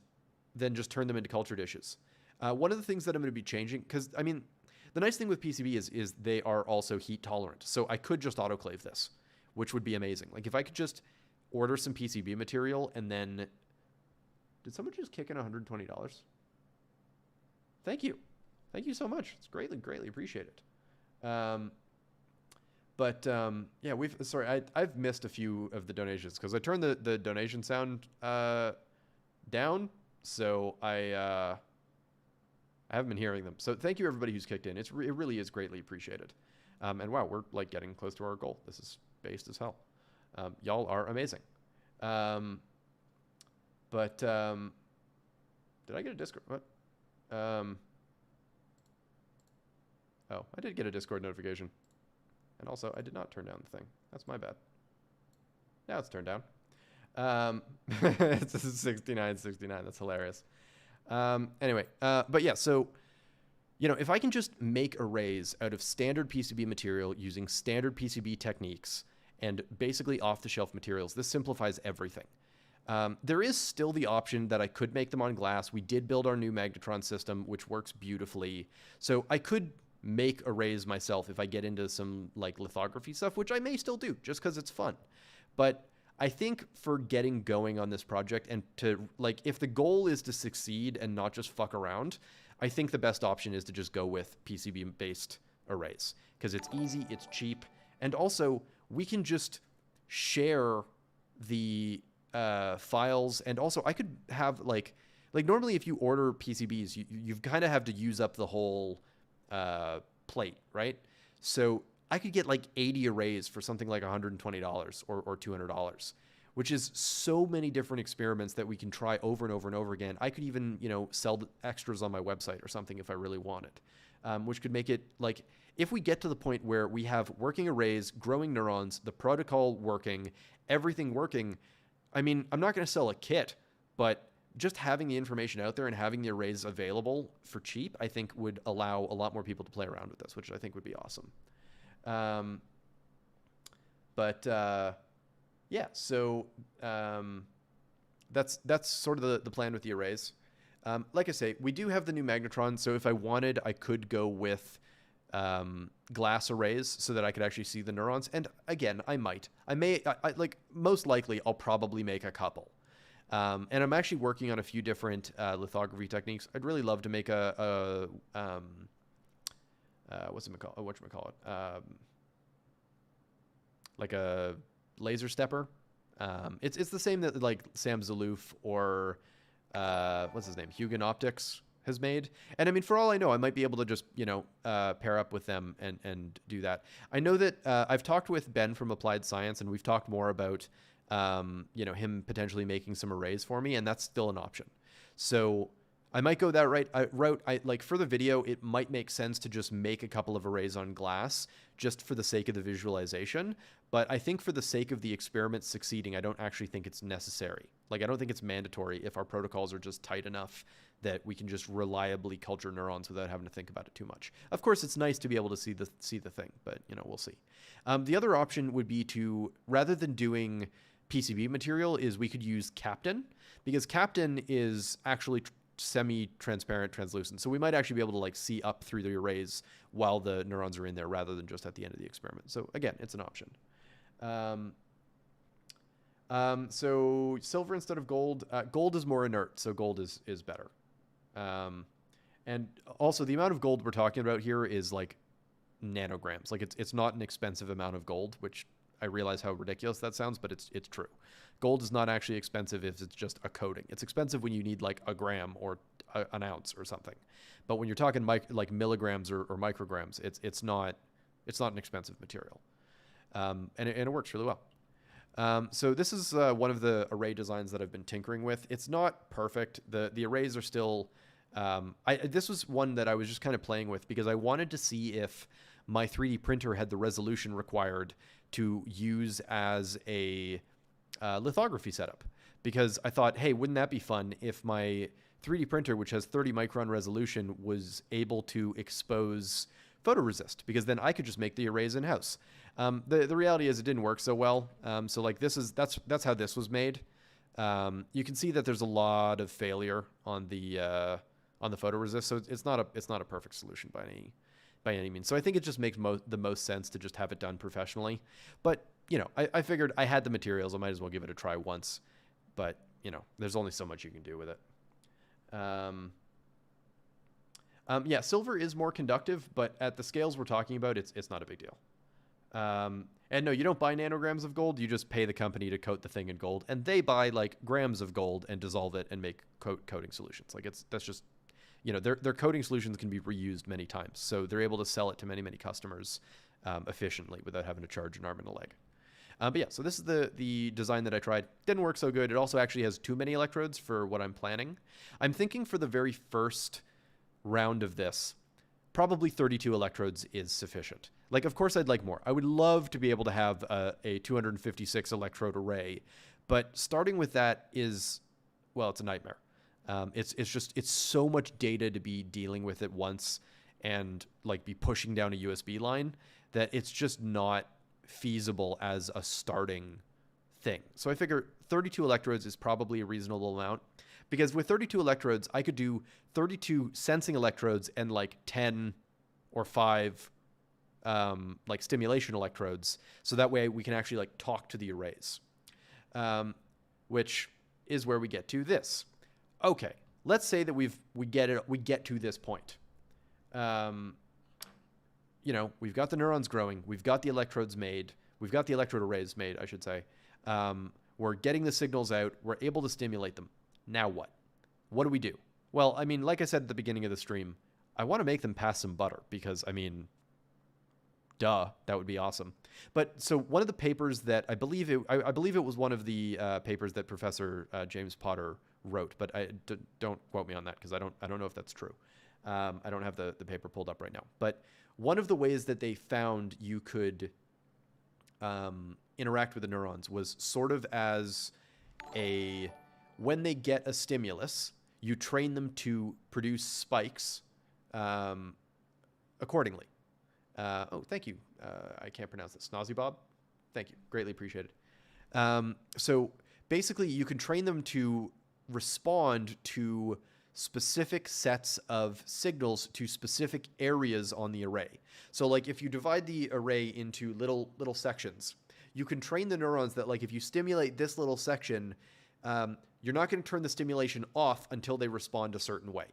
then just turn them into culture dishes. One of the things that I'm going to be changing, because I mean, the nice thing with PCB is they are also heat tolerant. So I could just autoclave this, which would be amazing. Like if I could just order some PCB material and then, did someone just kick in $120? Thank you. Thank you so much. It's greatly appreciated. Yeah, I've missed a few of the donations because I turned the donation sound down, so I haven't been hearing them. So thank you everybody who's kicked in. It really is greatly appreciated. And wow, we're like getting close to our goal. This is based as hell. Y'all are amazing. Did I get a Discord? What? Oh, I did get a Discord notification. And also, I did not turn down the thing. That's my bad. Now it's turned down. It's 6969. That's hilarious. Anyway, but yeah, so, you know, if I can just make arrays out of standard PCB material using standard PCB techniques and basically off-the-shelf materials, this simplifies everything. There is still the option that I could make them on glass. We did build our new magnetron system, which works beautifully. So I could make arrays myself if I get into some like lithography stuff, which I may still do just because it's fun. But I think for getting going on this project and to like, if the goal is to succeed and not just fuck around, I think the best option is to just go with PCB based arrays because it's easy, it's cheap. And also we can just share the files. And also I could have like normally if you order PCBs, you kind of have to use up the whole plate, right? So I could get like 80 arrays for something like $120 or $200. which is so many different experiments that we can try over and over and over again. I could even, sell extras on my website or something if I really wanted, which could make it like, if we get to the point where we have working arrays, growing neurons, the protocol working, everything working, I mean, I'm not going to sell a kit, but just having the information out there and having the arrays available for cheap, I think would allow a lot more people to play around with this, which I think would be awesome. Yeah, so that's sort of the plan with the arrays. Like I say, we do have the new magnetron, so if I wanted, I could go with glass arrays so that I could actually see the neurons. And again, I may, most likely, I'll probably make a couple. And I'm actually working on a few different lithography techniques. I'd really love to make like a laser stepper. It's the same that like Sam Zaloof or what's his name, Hugin Optics has made. And I mean, for all I know, I might be able to just pair up with them and do that. I know that I've talked with Ben from Applied Science, and we've talked more about him potentially making some arrays for me, and that's still an option. So I might go that route. Like for the video, it might make sense to just make a couple of arrays on glass just for the sake of the visualization. But I think for the sake of the experiment succeeding, I don't actually think it's necessary. Like, I don't think it's mandatory if our protocols are just tight enough that we can just reliably culture neurons without having to think about it too much. Of course, it's nice to be able to see the thing, but we'll see. The other option would be to, rather than doing PCB material, is we could use Captain, because Captain is actually semi-transparent, translucent. So we might actually be able to like see up through the arrays while the neurons are in there rather than just at the end of the experiment. So again, it's an option. So silver instead of gold. Gold is more inert, so gold is better. And also the amount of gold we're talking about here is like nanograms. Like it's not an expensive amount of gold, which I realize how ridiculous that sounds, but it's true. Gold is not actually expensive if it's just a coating. It's expensive when you need like a gram or an ounce or something. But when you're talking like milligrams or micrograms, it's not an expensive material. And it works really well. So this is one of the array designs that I've been tinkering with. It's not perfect. The arrays are still... this was one that I was just kind of playing with because I wanted to see if my 3D printer had the resolution required to use as a lithography setup. Because I thought, hey, wouldn't that be fun if my 3D printer, which has 30 micron resolution, was able to expose photoresist, because then I could just make the arrays in-house. The reality is it didn't work so well. So like that's how this was made. You can see that there's a lot of failure on the photoresist, so it's not a perfect solution by any means. So I think it just makes the most sense to just have it done professionally. But I figured I had the materials, I might as well give it a try once. But there's only so much you can do with it. Yeah, silver is more conductive, but at the scales we're talking about, it's not a big deal. And no, you don't buy nanograms of gold. You just pay the company to coat the thing in gold, and they buy like grams of gold and dissolve it and make coating solutions. Like that's just, their coating solutions can be reused many times, so they're able to sell it to many customers efficiently without having to charge an arm and a leg. But yeah, so this is the design that I tried. Didn't work so good. It also actually has too many electrodes for what I'm planning. I'm thinking for the very first round of this, probably 32 electrodes is sufficient. Like, of course, I'd like more. I would love to be able to have a 256 electrode array, but starting with that is, well, it's a nightmare. It's so much data to be dealing with at once and like be pushing down a USB line that it's just not feasible as a starting thing. So I figure 32 electrodes is probably a reasonable amount, because with 32 electrodes, I could do 32 sensing electrodes and like 10 or 5 like stimulation electrodes. So that way we can actually like talk to the arrays, which is where we get to this. Okay, let's say that we get to this point. We've got the neurons growing, we've got the electrodes made, we've got the electrode arrays made, I should say. We're getting the signals out, we're able to stimulate them. Now what? What do we do? Well, I mean, like I said at the beginning of the stream, I want to make them pass some butter, because, I mean, Duh, that would be awesome. But so one of the papers that I believe it was one of the papers that Professor James Potter wrote, but don't quote me on that because I don't know if that's true. I don't have the paper pulled up right now. But one of the ways that they found you could interact with the neurons was sort of as when they get a stimulus, you train them to produce spikes accordingly. Oh, thank you. I can't pronounce it. Snozzy Bob? Thank you. Greatly appreciated. So basically, you can train them to respond to specific sets of signals to specific areas on the array. So like if you divide the array into little sections, you can train the neurons that like if you stimulate this little section, you're not going to turn the stimulation off until they respond a certain way.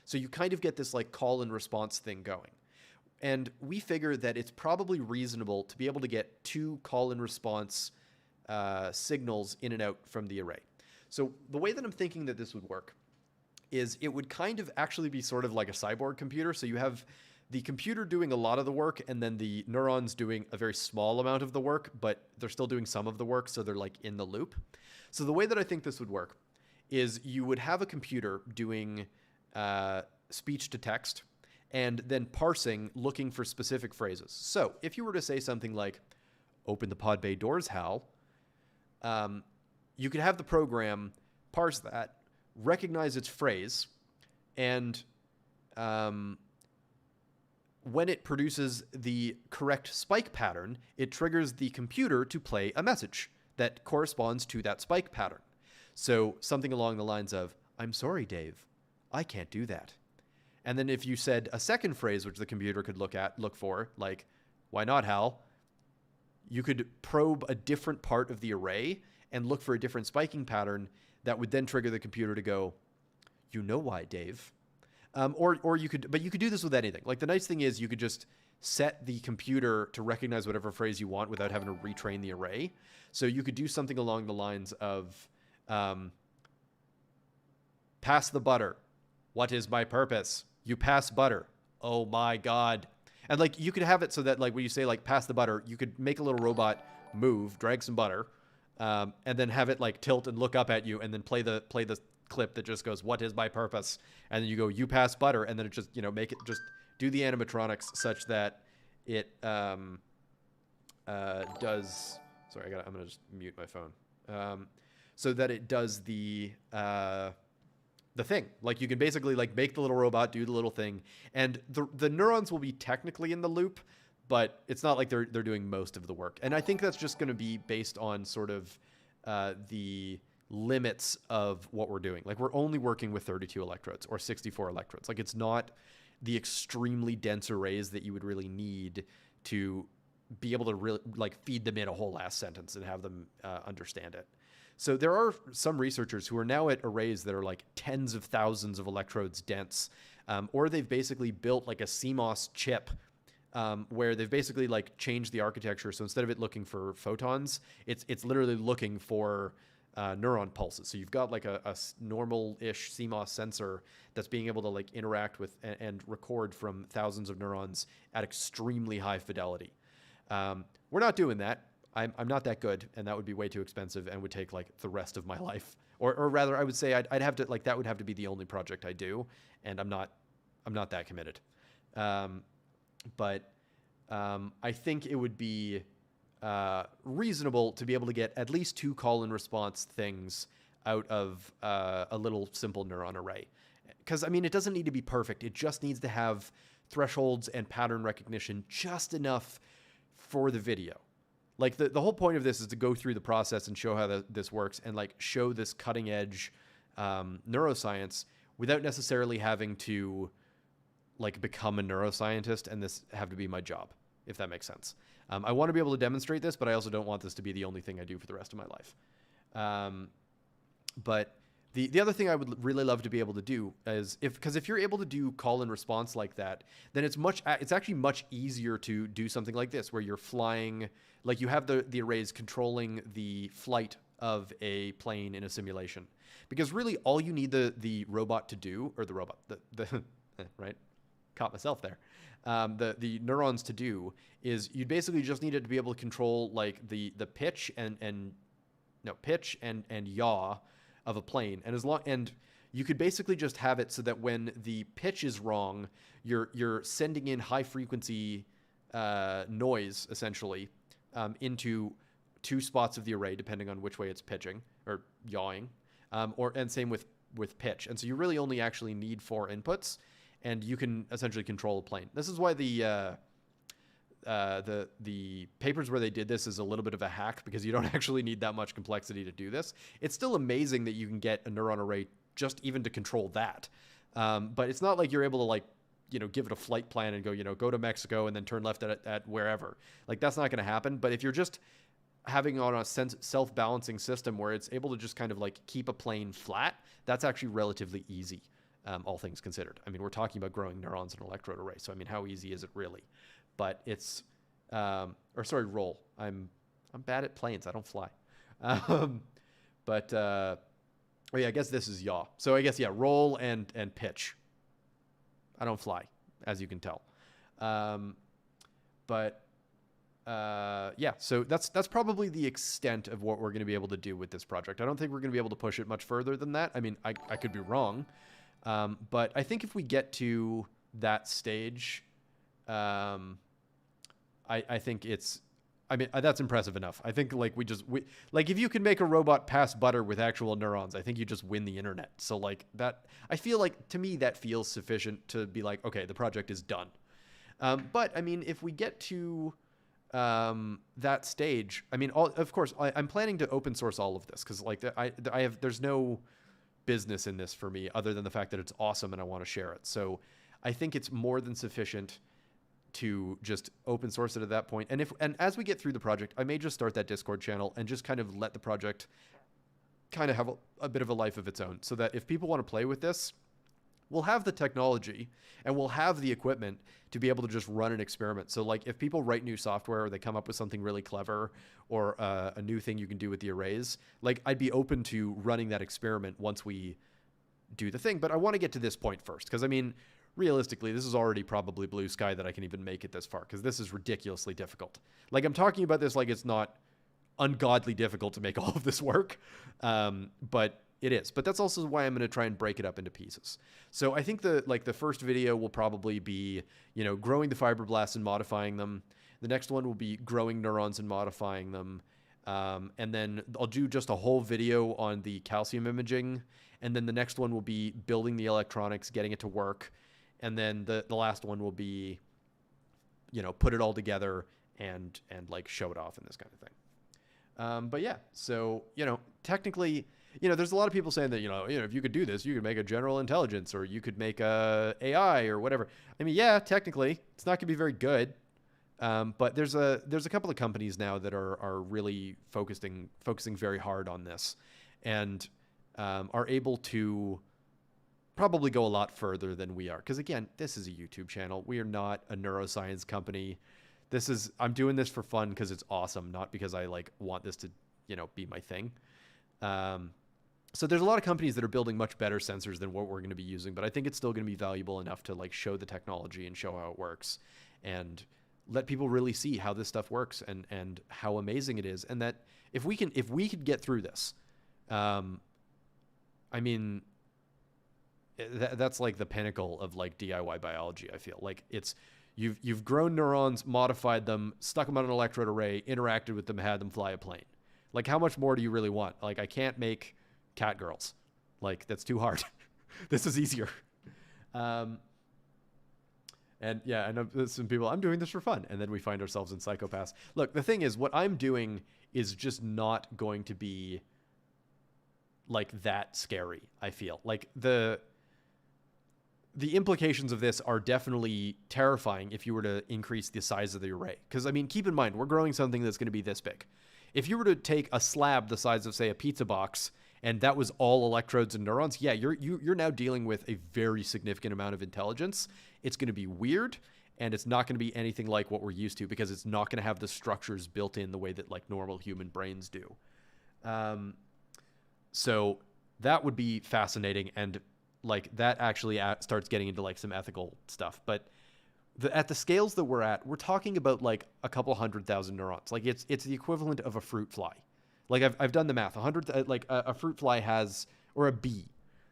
So you kind of get this like call and response thing going. And we figure that it's probably reasonable to be able to get 2 call and response signals in and out from the array. So the way that I'm thinking that this would work is it would kind of actually be sort of like a cyborg computer. So you have the computer doing a lot of the work and then the neurons doing a very small amount of the work, but they're still doing some of the work. So they're like in the loop. So the way that I think this would work is you would have a computer doing speech to text and then parsing, looking for specific phrases. So if you were to say something like, open the pod bay doors, Hal, you could have the program parse that, recognize its phrase, and when it produces the correct spike pattern, it triggers the computer to play a message that corresponds to that spike pattern. So something along the lines of, I'm sorry, Dave, I can't do that. And then if you said a second phrase, which the computer could look for, like, why not, Hal? You could probe a different part of the array and look for a different spiking pattern that would then trigger the computer to go, you know why, Dave? Or you could do this with anything. Like the nice thing is you could just set the computer to recognize whatever phrase you want without having to retrain the array. So you could do something along the lines of, pass the butter. What is my purpose? You pass butter. Oh my God. And like you could have it so that like when you say like pass the butter, you could make a little robot move, drag some butter, and then have it like tilt and look up at you and then play the clip that just goes, what is my purpose? And then you go, you pass butter. And then it just, make it just do the animatronics such that it does, sorry, I'm going to just mute my phone. So that it does the thing. Like you can basically like make the little robot do the little thing, and the neurons will be technically in the loop, but it's not like they're doing most of the work. And I think that's just going to be based on sort of the limits of what we're doing. Like we're only working with 32 electrodes or 64 electrodes. Like it's not the extremely dense arrays that you would really need to be able to really like feed them in a whole last sentence and have them understand it. So there are some researchers who are now at arrays that are like tens of thousands of electrodes dense, or they've basically built like a CMOS chip where they've basically like changed the architecture. So instead of it looking for photons, it's literally looking for neuron pulses. So you've got like a normal-ish CMOS sensor that's being able to like interact with and record from thousands of neurons at extremely high fidelity. We're not doing that. I'm not that good, and that would be way too expensive and would take like the rest of my life. Or rather, I would say I'd have to like that would have to be the only project I do, and I'm not that committed. But I think it would be reasonable to be able to get at least 2 call and response things out of a little simple neuron array. Because I mean, it doesn't need to be perfect. It just needs to have thresholds and pattern recognition just enough for the video. Like the whole point of this is to go through the process and show how this works and like show this cutting edge neuroscience without necessarily having to like become a neuroscientist and this have to be my job, if that makes sense. I want to be able to demonstrate this, but I also don't want this to be the only thing I do for the rest of my life. But the other thing I would really love to be able to do is if you're able to do call and response like that, then it's actually much easier to do something like this where you're flying, like you have the arrays controlling the flight of a plane in a simulation. Because really all you need the robot to do, or the robot, right? Caught myself there. the neurons to do is you basically just needed to be able to control like the pitch and pitch and yaw of a plane, and you could basically just have it so that when the pitch is wrong, you're sending in high frequency noise essentially into two spots of the array depending on which way it's pitching or yawing, and same with pitch. And so you really only actually need 4 inputs, and you can essentially control a plane. This is why the papers where they did this is a little bit of a hack, because you don't actually need that much complexity to do this. It's still amazing that you can get a neuron array just even to control that. But it's not like you're able to like, give it a flight plan and go, go to Mexico and then turn left at wherever. Like that's not going to happen. But if you're just having on a self-balancing system where it's able to just kind of like keep a plane flat, that's actually relatively easy, all things considered. I mean, we're talking about growing neurons in an electrode array. So, I mean, how easy is it really? But it's, roll. I'm bad at planes. I don't fly. Oh yeah, I guess this is yaw. So I guess, yeah, roll and pitch. I don't fly, as you can tell. Yeah, so that's probably the extent of what we're going to be able to do with this project. I don't think we're going to be able to push it much further than that. I mean, I could be wrong. But I think if we get to that stage, I think that's impressive enough. I think like if you can make a robot pass butter with actual neurons, I think you just win the internet. So like that, I feel like to me that feels sufficient to be like, okay, the project is done. But I mean, if we get to that stage, I mean, of course, I'm planning to open source all of this because like there's no business in this for me other than the fact that it's awesome and I want to share it. So I think it's more than sufficient to just open source it at that point. And as we get through the project, I may just start that Discord channel and just kind of let the project kind of have a bit of a life of its own, so that if people want to play with this, we'll have the technology and we'll have the equipment to be able to just run an experiment. So like if people write new software or they come up with something really clever or a new thing you can do with the arrays, like I'd be open to running that experiment once we do the thing. But I want to get to this point first, because I mean, realistically, this is already probably blue sky that I can even make it this far, because this is ridiculously difficult. Like I'm talking about this like it's not ungodly difficult to make all of this work, but it is. But that's also why I'm going to try and break it up into pieces. So I think the first video will probably be, growing the fibroblasts and modifying them. The next one will be growing neurons and modifying them. And then I'll do just a whole video on the calcium imaging. And then the next one will be building the electronics, getting it to work. And then the last one will be, put it all together and like show it off and this kind of thing. But yeah, so, technically, there's a lot of people saying that, if you could do this, you could make a general intelligence or you could make a AI or whatever. I mean, yeah, technically it's not gonna be very good. But there's a couple of companies now that are really focusing very hard on this and, are able to probably go a lot further than we are. Because again, this is a YouTube channel. We are not a neuroscience company. I'm doing this for fun because it's awesome, not because I like want this to, be my thing. So there's a lot of companies that are building much better sensors than what we're going to be using, but I think it's still going to be valuable enough to like show the technology and show how it works and let people really see how this stuff works and how amazing it is. And that if we could get through this, I mean, that's like the pinnacle of like DIY biology. I feel like you've grown neurons, modified them, stuck them on an electrode array, interacted with them, had them fly a plane. Like how much more do you really want? Like I can't make cat girls. Like that's too hard. This is easier. And yeah, I know some people, I'm doing this for fun. And then we find ourselves in psychopaths. Look, the thing is, what I'm doing is just not going to be like that scary. I feel like the implications of this are definitely terrifying if you were to increase the size of the array. Because I mean, keep in mind, we're growing something that's going to be this big. If you were to take a slab the size of, say, a pizza box, and that was all electrodes and neurons, yeah, you're now dealing with a very significant amount of intelligence. It's going to be weird, and it's not going to be anything like what we're used to because it's not going to have the structures built in the way that like normal human brains do. So that would be fascinating, and like that actually starts getting into like some ethical stuff. But at the scales that we're at, we're talking about like a couple 100,000 neurons. Like it's the equivalent of a fruit fly. Like I've done the math. 100, like a fruit fly has, or a bee,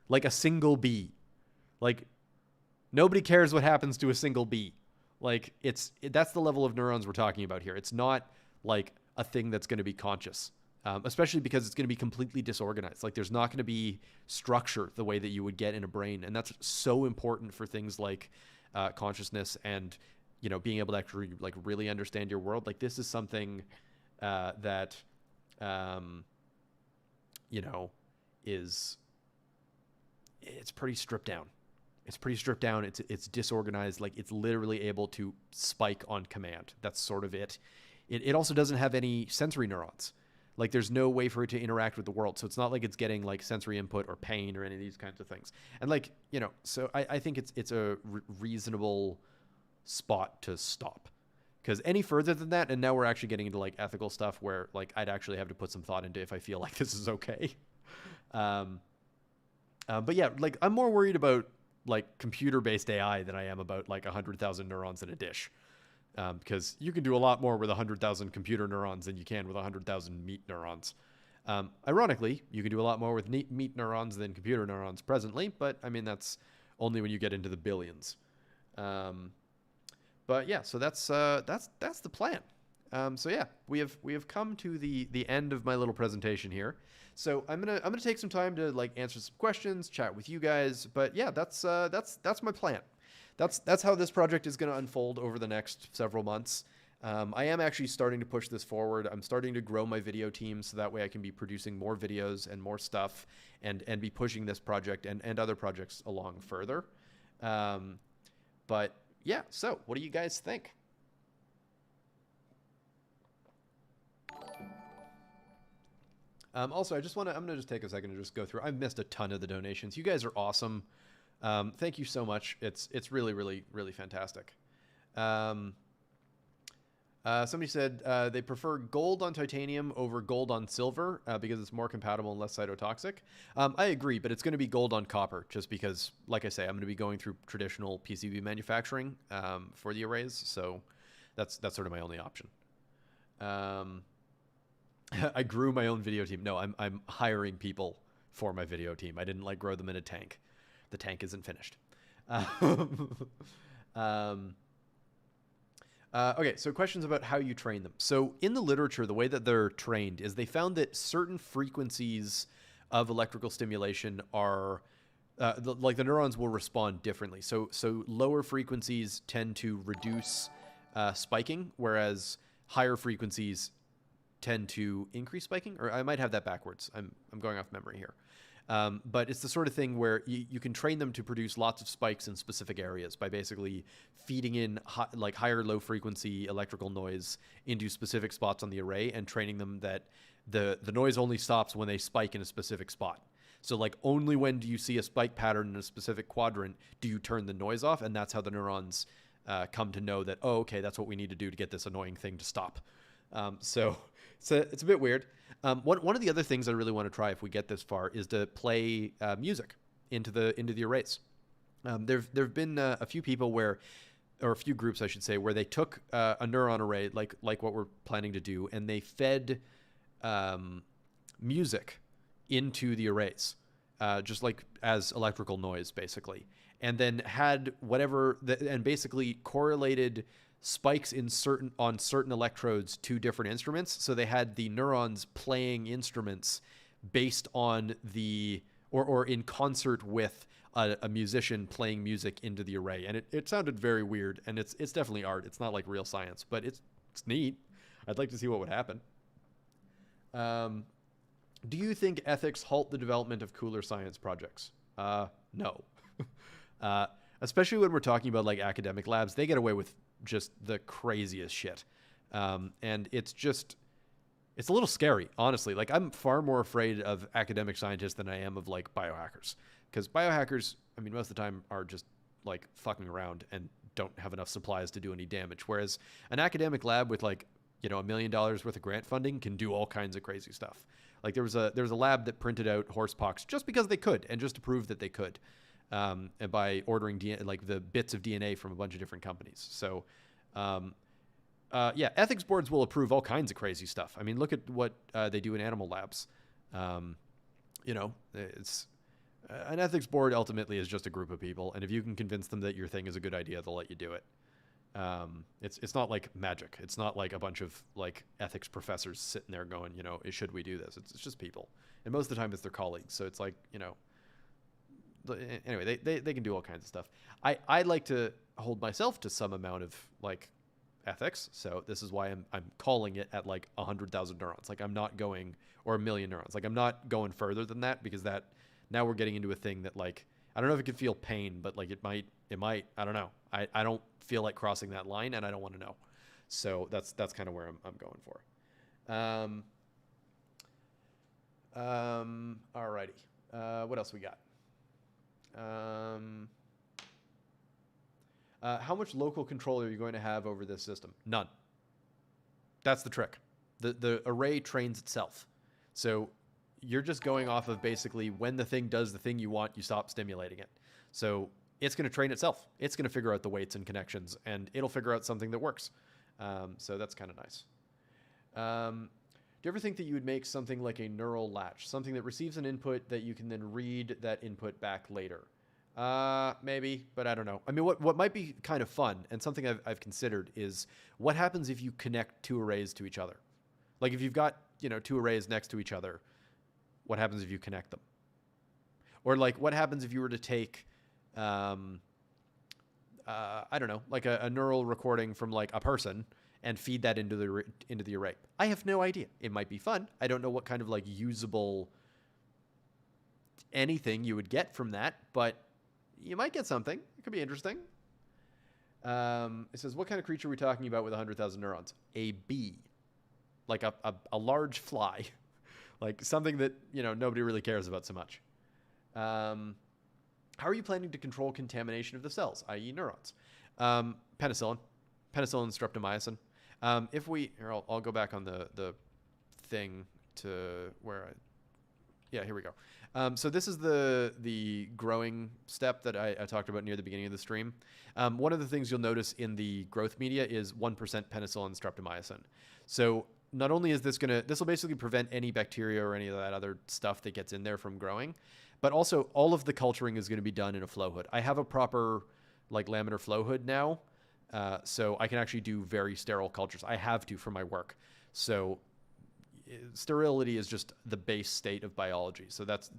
like a single bee. Like nobody cares what happens to a single bee. Like that's the level of neurons we're talking about here. It's not like a thing that's going to be conscious, especially because it's going to be completely disorganized. Like there's not going to be structure the way that you would get in a brain, and that's so important for things like consciousness and being able to actually like really understand your world. Like this is something that is it's pretty stripped down. It's disorganized. Like it's literally able to spike on command. That's sort of it. It also doesn't have any sensory neurons. Like there's no way for it to interact with the world. So it's not like it's getting like sensory input or pain or any of these kinds of things. And like, so I think it's a reasonable spot to stop, because any further than that, and now we're actually getting into like ethical stuff where like I'd actually have to put some thought into if I feel like this is okay. But yeah, like I'm more worried about like computer-based AI than I am about like 100,000 neurons in a dish. Because you can do a lot more with 100,000 computer neurons than you can with 100,000 meat neurons. Ironically, you can do a lot more with meat neurons than computer neurons presently, but I mean, that's only when you get into the billions. But yeah, so that's the plan. So yeah, we have come to the end of my little presentation here. So I'm gonna take some time to like answer some questions, chat with you guys. But yeah, that's my plan. That's how this project is going to unfold over the next several months. I am actually starting to push this forward. I'm starting to grow my video team so that way I can be producing more videos and more stuff and be pushing this project and other projects along further. But yeah, so what do you guys think? Also, I'm going to just take a second to just go through. I've missed a ton of the donations. You guys are awesome. Thank you so much. It's really, really, really fantastic. Somebody said they prefer gold on titanium over gold on silver because it's more compatible and less cytotoxic. I agree, but it's going to be gold on copper just because, like I say, I'm going to be going through traditional PCB manufacturing for the arrays, so that's sort of my only option. I grew my own video team. No, I'm hiring people for my video team. I didn't like grow them in a tank. The tank isn't finished. Okay, so questions about how you train them. So in the literature, the way that they're trained is they found that certain frequencies of electrical stimulation are, like the neurons will respond differently. So lower frequencies tend to reduce spiking, whereas higher frequencies tend to increase spiking. Or I might have that backwards. I'm going off memory here. But it's the sort of thing where you can train them to produce lots of spikes in specific areas by basically feeding in like higher low frequency electrical noise into specific spots on the array and training them that the noise only stops when they spike in a specific spot. So like only when do you see a spike pattern in a specific quadrant do you turn the noise off, and that's how the neurons come to know that, oh, okay, that's what we need to do to get this annoying thing to stop. So it's a bit weird. One of the other things I really want to try if we get this far is to play music into the arrays. There've been a few people or a few groups, I should say, where they took a neuron array like what we're planning to do, and they fed music into the arrays, just like as electrical noise, basically, and then had and basically correlated spikes on certain electrodes to different instruments. So they had the neurons playing instruments based on or in concert with a musician playing music into the array. And it sounded very weird, and it's definitely art. It's not like real science, but it's neat. I'd like to see what would happen. Do you think ethics halt the development of cooler science projects? No. Especially when we're talking about like academic labs, they get away with just the craziest shit. And it's a little scary, honestly. Like I'm far more afraid of academic scientists than I am of like biohackers, because biohackers, I mean, most of the time are just like fucking around and don't have enough supplies to do any damage. Whereas an academic lab with like, $1 million worth of grant funding can do all kinds of crazy stuff. Like there was a lab that printed out horsepox just because they could and just to prove that they could. and by ordering DNA, like the bits of DNA from a bunch of different companies. So, yeah, ethics boards will approve all kinds of crazy stuff. I mean, look at what they do in animal labs. You know, it's an ethics board ultimately is just a group of people, and if you can convince them that your thing is a good idea, they'll let you do it. It's not like magic. It's not like a bunch of like ethics professors sitting there going, you know, should we do this? It's just people, and most of the time it's their colleagues. So it's like, you know, anyway, they can do all kinds of stuff. I like to hold myself to some amount of like ethics, so this is why I'm calling it at like 100,000 neurons. Like I'm not going, or 1,000,000 neurons. Like I'm not going further than that, because that now we're getting into a thing that like I don't know if it could feel pain, but like it might I don't know. I don't feel like crossing that line, and I don't want to know. So that's kind of where I'm going for. Alrighty. What else we got? How much local control are you going to have over this system? None. That's the trick. The array trains itself. So you're just going off of basically when the thing does the thing you want, you stop stimulating it. So it's going to train itself. It's going to figure out the weights and connections, and it'll figure out something that works. So that's kind of nice. Do you ever think that you would make something like a neural latch, something that receives an input that you can then read that input back later? Maybe, but I don't know. I mean, what might be kind of fun, and something I've considered, is what happens if you connect two arrays to each other? Like if you've got, you know, two arrays next to each other, what happens if you connect them? Or like what happens if you were to take, I don't know, like a neural recording from like a person and feed that into the array? I have no idea. It might be fun. I don't know what kind of like usable anything you would get from that, but you might get something. It could be interesting. It says, what kind of creature are we talking about with 100,000 neurons? A bee. Like a large fly. Like something that, you know, nobody really cares about so much. How are you planning to control contamination of the cells, i.e. neurons? Penicillin, streptomycin. Here, I'll go back on the thing to where here we go. So this is the growing step that I talked about near the beginning of the stream. One of the things you'll notice in the growth media is 1% penicillin streptomycin. So not only is this will basically prevent any bacteria or any of that other stuff that gets in there from growing, but also all of the culturing is going to be done in a flow hood. I have a proper like laminar flow hood now, so I can actually do very sterile cultures. I have to for my work. So sterility is just the base state of biology. So that's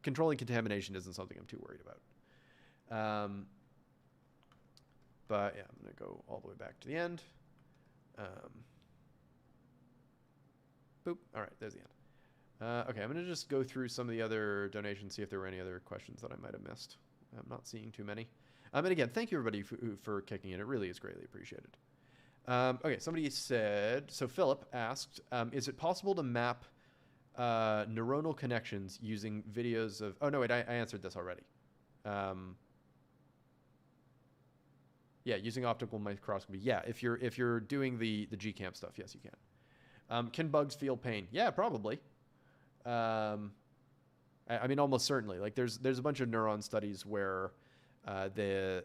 controlling contamination isn't something I'm too worried about. But yeah, I'm going to go all the way back to the end. Boop. All right, there's the end. Okay, I'm going to just go through some of the other donations, see if there were any other questions that I might have missed. I'm not seeing too many. And again, thank you everybody for kicking in. It really is greatly appreciated. Okay, somebody said, so Philip asked, is it possible to map neuronal connections using videos of, oh no, wait, I answered this already. Yeah, using optical microscopy. Yeah, if you're doing the GCamp stuff, yes, you can. Can bugs feel pain? Yeah, probably. I mean, almost certainly. Like there's a bunch of neuron studies where they'll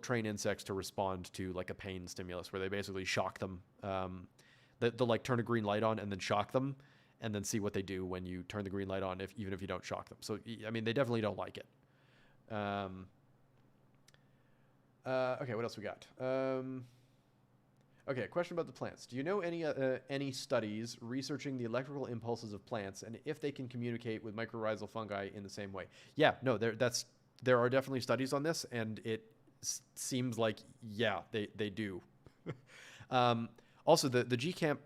train insects to respond to like a pain stimulus, where they basically shock them. They'll like turn a green light on and then shock them, and then see what they do when you turn the green light on, even if you don't shock them. So I mean, they definitely don't like it. Okay, what else we got? Okay, a question about the plants. Do you know any studies researching the electrical impulses of plants and if they can communicate with mycorrhizal fungi in the same way? Yeah, no, there are definitely studies on this, and it seems like, yeah, they do. Also, the GCamp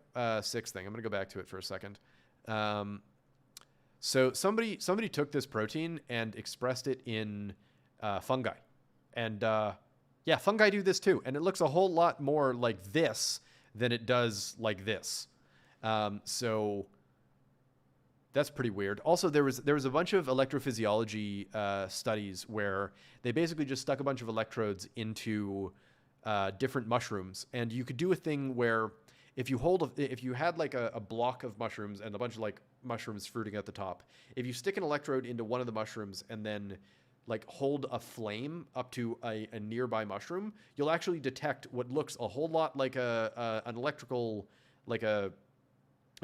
6 thing, I'm going to go back to it for a second. So somebody took this protein and expressed it in fungi. And yeah, fungi do this too. And it looks a whole lot more like this than it does like this. So that's pretty weird. Also, there was a bunch of electrophysiology studies where they basically just stuck a bunch of electrodes into different mushrooms. And you could do a thing where if you had like a block of mushrooms and a bunch of like mushrooms fruiting at the top, if you stick an electrode into one of the mushrooms and then like hold a flame up to a nearby mushroom, you'll actually detect what looks a whole lot like an electrical, like an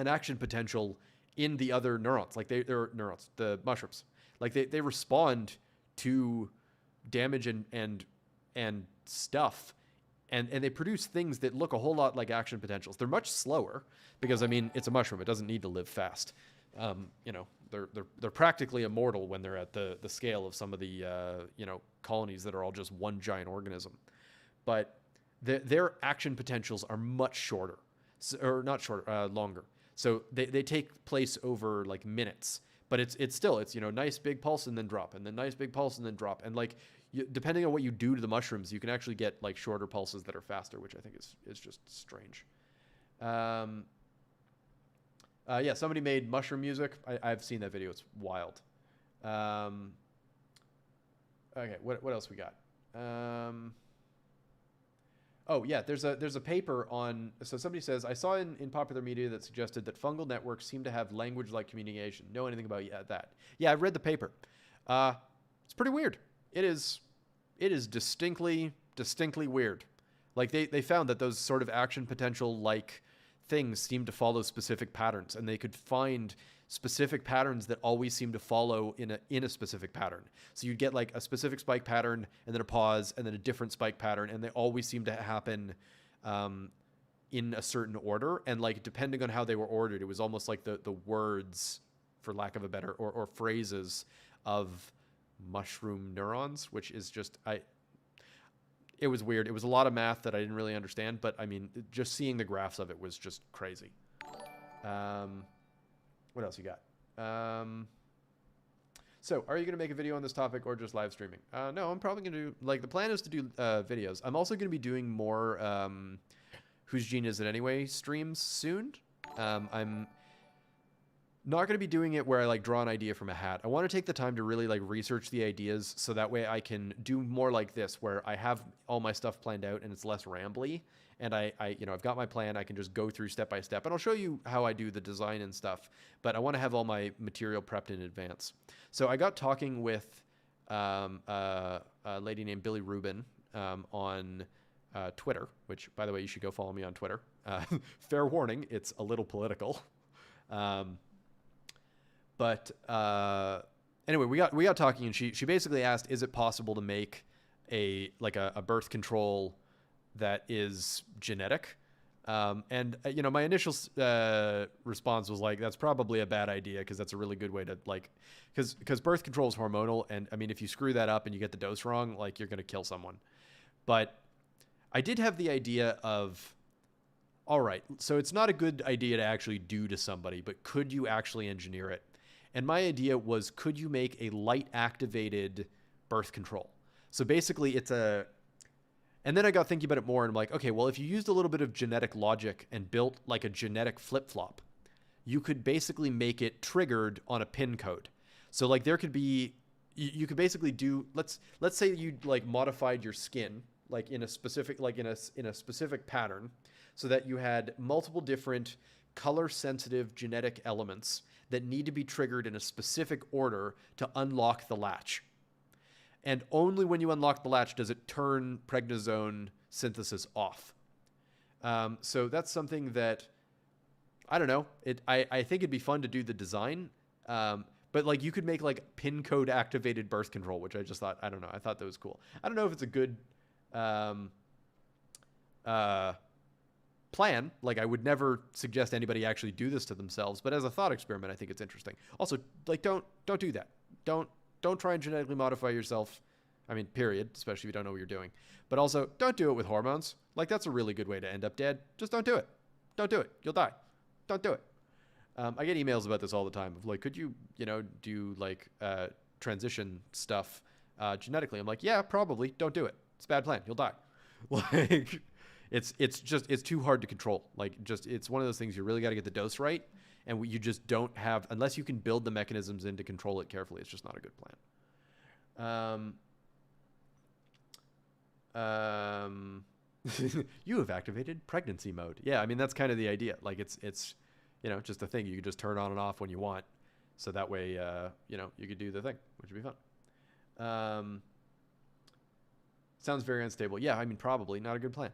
action potential in the other neurons. Like they're neurons, the mushrooms. Like they respond to damage and stuff, and they produce things that look a whole lot like action potentials. They're much slower because, I mean, it's a mushroom. It doesn't need to live fast. You know, they're practically immortal when they're at the scale of some of the you know, colonies that are all just one giant organism. But their action potentials are much shorter, or not shorter, longer. So they take place over like minutes. But it's still, you know, nice big pulse and then drop, and then nice big pulse and then drop, and like depending on what you do to the mushrooms, you can actually get like shorter pulses that are faster, which I think is just strange. Yeah, somebody made mushroom music. I've seen that video. It's wild. Okay, what else we got? Oh yeah, there's a paper on. So somebody says, I saw in popular media that suggested that fungal networks seem to have language-like communication. Know anything about that? Yeah, I've read the paper. It's pretty weird. It is distinctly weird. Like they found that those sort of action potential like things seem to follow specific patterns, and they could find specific patterns that always seem to follow in a specific pattern. So you'd get like a specific spike pattern and then a pause and then a different spike pattern, and they always seem to happen in a certain order. And like depending on how they were ordered, it was almost like the words, for lack of a better, or phrases of mushroom neurons, which is just it was weird. It was a lot of math that I didn't really understand, but I mean, just seeing the graphs of it was just crazy. What else you got? So are you going to make a video on this topic or just live streaming? No, I'm probably going to do, like, the plan is to do videos. I'm also going to be doing more Whose Gene Is It Anyway streams soon. I'm not going to be doing it where I like draw an idea from a hat. I want to take the time to really like research the ideas, so that way I can do more like this, where I have all my stuff planned out and it's less rambly. And I you know, I've got my plan. I can just go through step by step, and I'll show you how I do the design and stuff. But I want to have all my material prepped in advance. So I got talking with a lady named Billy Rubin on Twitter, which, by the way, you should go follow me on Twitter. Fair warning, it's a little political. But anyway, we got talking, and she basically asked, is it possible to make a birth control that is genetic? And you know, my initial response was like, that's probably a bad idea, because that's a really good way to like, because birth control is hormonal, and I mean, if you screw that up and you get the dose wrong, like, you're gonna kill someone. But I did have the idea of, all right, so it's not a good idea to actually do to somebody, but could you actually engineer it? And my idea was, could you make a light activated birth control? So basically and then I got thinking about it more, and I'm like, okay, well, if you used a little bit of genetic logic and built like a genetic flip-flop, you could basically make it triggered on a pin code. So like there could be, you could basically do, let's say you like modified your skin like in a specific, like in a specific pattern, so that you had multiple different color sensitive genetic elements that need to be triggered in a specific order to unlock the latch. And only when you unlock the latch does it turn prednisone synthesis off. So that's something that, I don't know. I think it'd be fun to do the design. But like you could make like pin code activated birth control, which I just thought, I don't know. I thought that was cool. I don't know if it's a good plan. Like, I would never suggest anybody actually do this to themselves, but as a thought experiment, I think it's interesting. Also, like, don't do that. Don't try and genetically modify yourself. I mean, period, especially if you don't know what you're doing. But also, don't do it with hormones. Like, that's a really good way to end up dead. Just don't do it. Don't do it. You'll die. Don't do it. I get emails about this all the time of like, could you, do like transition stuff genetically? I'm like, yeah, probably. Don't do it. It's a bad plan. You'll die. Like, it's too hard to control. Like, it's one of those things you really got to get the dose right. And you just don't have, unless you can build the mechanisms in to control it carefully, it's just not a good plan. You have activated pregnancy mode. Yeah, I mean that's kind of the idea. Like it's just a thing you can just turn on and off when you want, so that way you could do the thing, which would be fun. Sounds very unstable. Yeah, I mean probably not a good plan.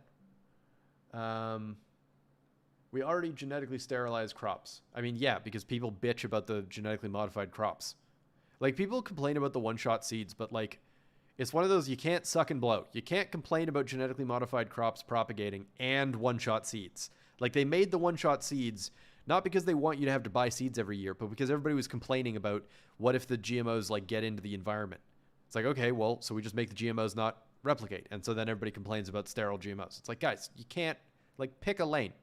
We already genetically sterilized crops. I mean, yeah, because people bitch about the genetically modified crops. Like people complain about the one-shot seeds, but like it's one of those you can't suck and blow. You can't complain about genetically modified crops propagating and one-shot seeds. Like they made the one-shot seeds not because they want you to have to buy seeds every year, but because everybody was complaining about what if the GMOs like get into the environment. It's like, okay, well, so we just make the GMOs not replicate. And so then everybody complains about sterile GMOs. It's like, guys, you can't like pick a lane.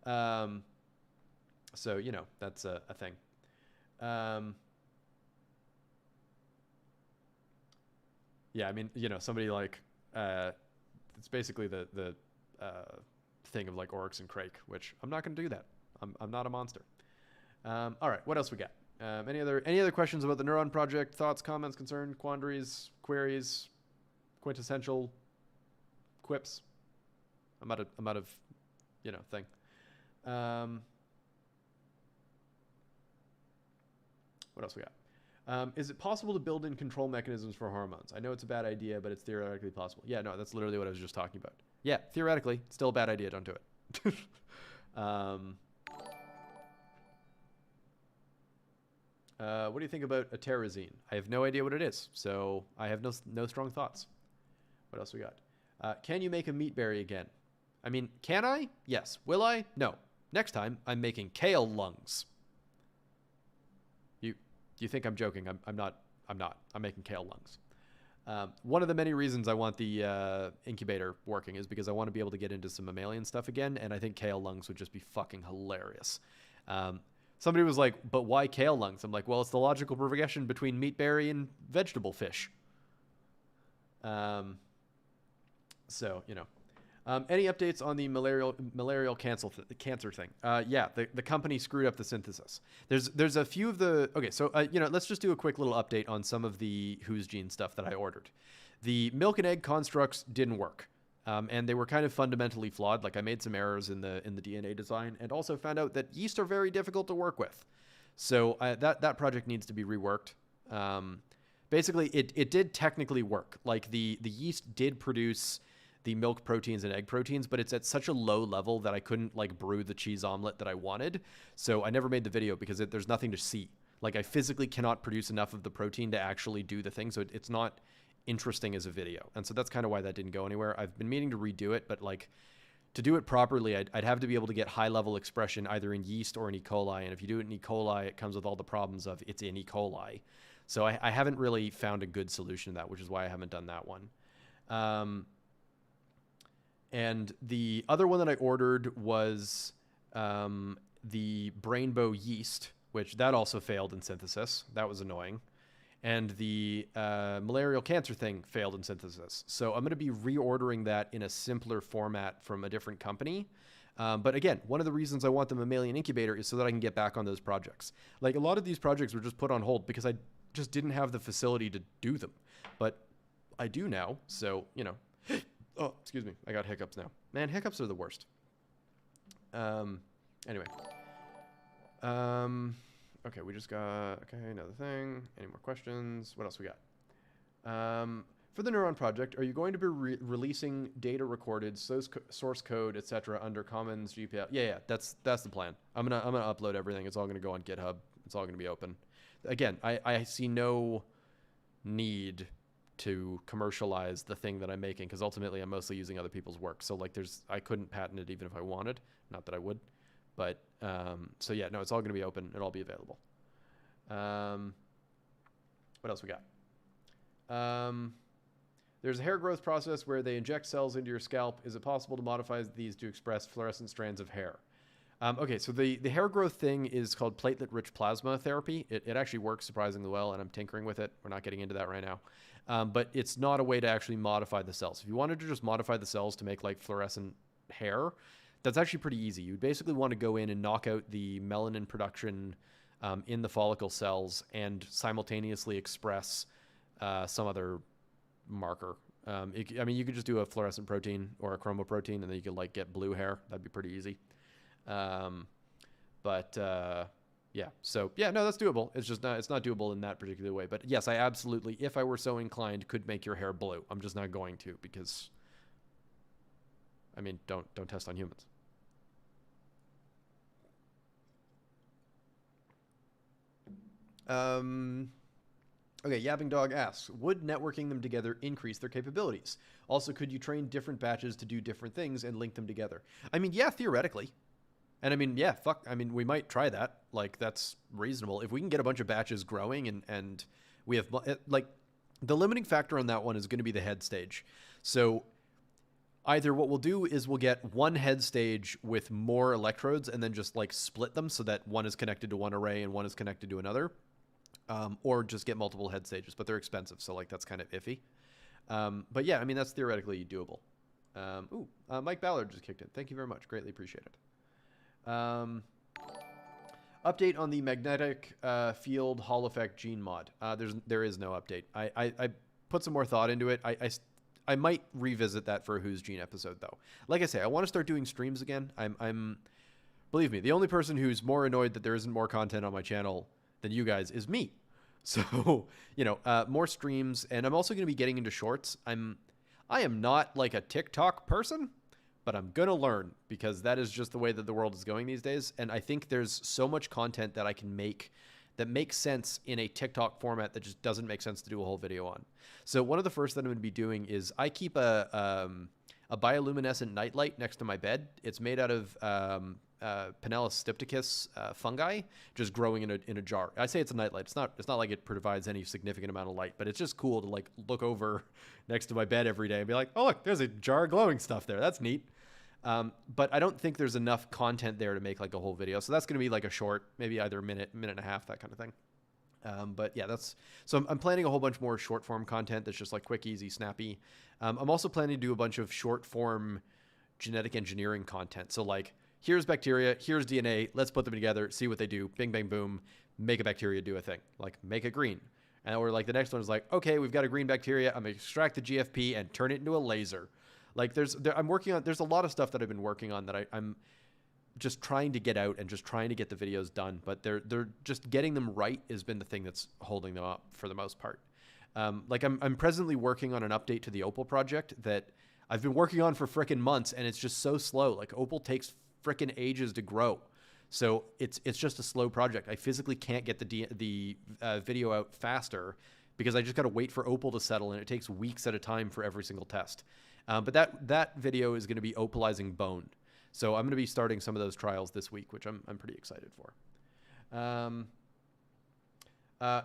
So, that's a thing. Yeah, I mean, somebody like, it's basically the thing of like Oryx and Crake, which I'm not going to do that. I'm not a monster. All right, what else we got? Any other questions about the Neuron project? Thoughts, comments, concerns, quandaries, queries, quintessential quips? I'm out of thing. What else we got? Is it possible to build in control mechanisms for hormones? I know it's a bad idea, but it's theoretically possible. Yeah, no, that's literally what I was just talking about. Yeah, theoretically, still a bad idea. Don't do it. What do you think about atterazine? I have no idea what it is, so I have no strong thoughts. What else we got? Can you make a meat berry again? I mean, can I? Yes. Will I? No. Next time, I'm making kale lungs. You think I'm joking? I'm not. I'm making kale lungs. One of the many reasons I want the incubator working is because I want to be able to get into some mammalian stuff again, and I think kale lungs would just be fucking hilarious. Somebody was like, but why kale lungs? I'm like, well, it's the logical progression between meat berry and vegetable fish. So, any updates on the malarial cancer thing? Yeah, the company screwed up the synthesis. There's a few of the... Okay, so, let's just do a quick little update on some of the Who's Gene stuff that I ordered. The milk and egg constructs didn't work. And they were kind of fundamentally flawed. Like I made some errors in the DNA design and also found out that yeast are very difficult to work with. So that project needs to be reworked. Basically, it did technically work. Like the yeast did produce the milk proteins and egg proteins, but it's at such a low level that I couldn't like brew the cheese omelet that I wanted. So I never made the video because there's nothing to see. Like I physically cannot produce enough of the protein to actually do the thing. So it's not interesting as a video. And so that's kind of why that didn't go anywhere. I've been meaning to redo it, but like to do it properly, I'd have to be able to get high level expression either in yeast or in E. coli. And if you do it in E. coli, it comes with all the problems of it's in E. coli. So I haven't really found a good solution to that, which is why I haven't done that one. And the other one that I ordered was the Brainbow yeast, which that also failed in synthesis. That was annoying. And the malarial cancer thing failed in synthesis. So I'm going to be reordering that in a simpler format from a different company. But again, one of the reasons I want the mammalian incubator is so that I can get back on those projects. Like a lot of these projects were just put on hold because I just didn't have the facility to do them. But I do now, so, Oh, excuse me. I got hiccups now. Man, hiccups are the worst. Anyway. Okay, we just got... Okay, another thing. Any more questions? What else we got? For the Neuron project, are you going to be releasing data recorded, source code, etc. under Commons GPL? Yeah, that's the plan. I'm gonna upload everything. It's all gonna go on GitHub. It's all gonna be open. Again, I see no need to commercialize the thing that I'm making because ultimately I'm mostly using other people's work. So like I couldn't patent it even if I wanted. Not that I would. But so yeah, no, it's all going to be open. It'll all be available. What else we got? There's a hair growth process where they inject cells into your scalp. Is it possible to modify these to express fluorescent strands of hair? Okay, so the hair growth thing is called platelet-rich plasma therapy. It actually works surprisingly well, and I'm tinkering with it. We're not getting into that right now. But it's not a way to actually modify the cells. If you wanted to just modify the cells to make like fluorescent hair, that's actually pretty easy. You'd basically want to go in and knock out the melanin production in the follicle cells and simultaneously express some other marker. I mean, you could just do a fluorescent protein or a chromoprotein, and then you could like get blue hair. That'd be pretty easy. Yeah, so yeah, no, that's doable. It's just not, it's not doable in that particular way. But yes, I absolutely, if I were so inclined, could make your hair blue. I'm just not going to because, I mean, don't test on humans. Okay, Yapping Dog asks, would networking them together increase their capabilities? Also, could you train different batches to do different things and link them together? I mean, yeah, theoretically. And I mean, yeah, fuck. I mean, we might try that. Like, that's reasonable. If we can get a bunch of batches growing and we have, like, the limiting factor on that one is going to be the head stage. So either what we'll do is we'll get one head stage with more electrodes and then just, like, split them so that one is connected to one array and one is connected to another. Or just get multiple head stages, but they're expensive. So, like, that's kind of iffy. But yeah, I mean, that's theoretically doable. Mike Ballard just kicked in. Thank you very much. Greatly appreciate it. Update on the magnetic field Hall effect gene mod. There is no update. I put some more thought into it. I might revisit that for a Who's Gene episode though. Like I say, I want to start doing streams again. I'm believe me, the only person who's more annoyed that there isn't more content on my channel than you guys is me. So, you know, more streams, and I'm also going to be getting into shorts. I am not like a TikTok person, but I'm going to learn because that is just the way that the world is going these days. And I think there's so much content that I can make that makes sense in a TikTok format that just doesn't make sense to do a whole video on. So one of the first that I'm going to be doing is I keep a bioluminescent nightlight next to my bed. It's made out of Pinellus stypticus fungi, just growing in a jar. I say it's a nightlight. It's not like it provides any significant amount of light, but it's just cool to like look over next to my bed every day and be like, oh look, there's a jar of glowing stuff there. That's neat. But I don't think there's enough content there to make like a whole video. So that's going to be like a short, maybe either a minute and a half, that kind of thing. But yeah, so I'm planning a whole bunch more short form content that's just like quick, easy, snappy. I'm also planning to do a bunch of short form genetic engineering content. So like, here's bacteria, here's DNA, let's put them together, see what they do, bing, bang, boom, make a bacteria do a thing, like make it green. And or like the next one is like, okay, we've got a green bacteria, I'm gonna extract the GFP and turn it into a laser. Like there's a lot of stuff that I've been working on that I'm just trying to get out and just trying to get the videos done, but they're just getting them right has been the thing that's holding them up for the most part. Like I'm presently working on an update to the Opal project that I've been working on for frickin' months, and it's just so slow. Like Opal takes frickin' ages to grow. So it's just a slow project. I physically can't get the video out faster because I just got to wait for Opal to settle, and it takes weeks at a time for every single test. But that video is going to be opalizing bone. So I'm going to be starting some of those trials this week, which I'm pretty excited for.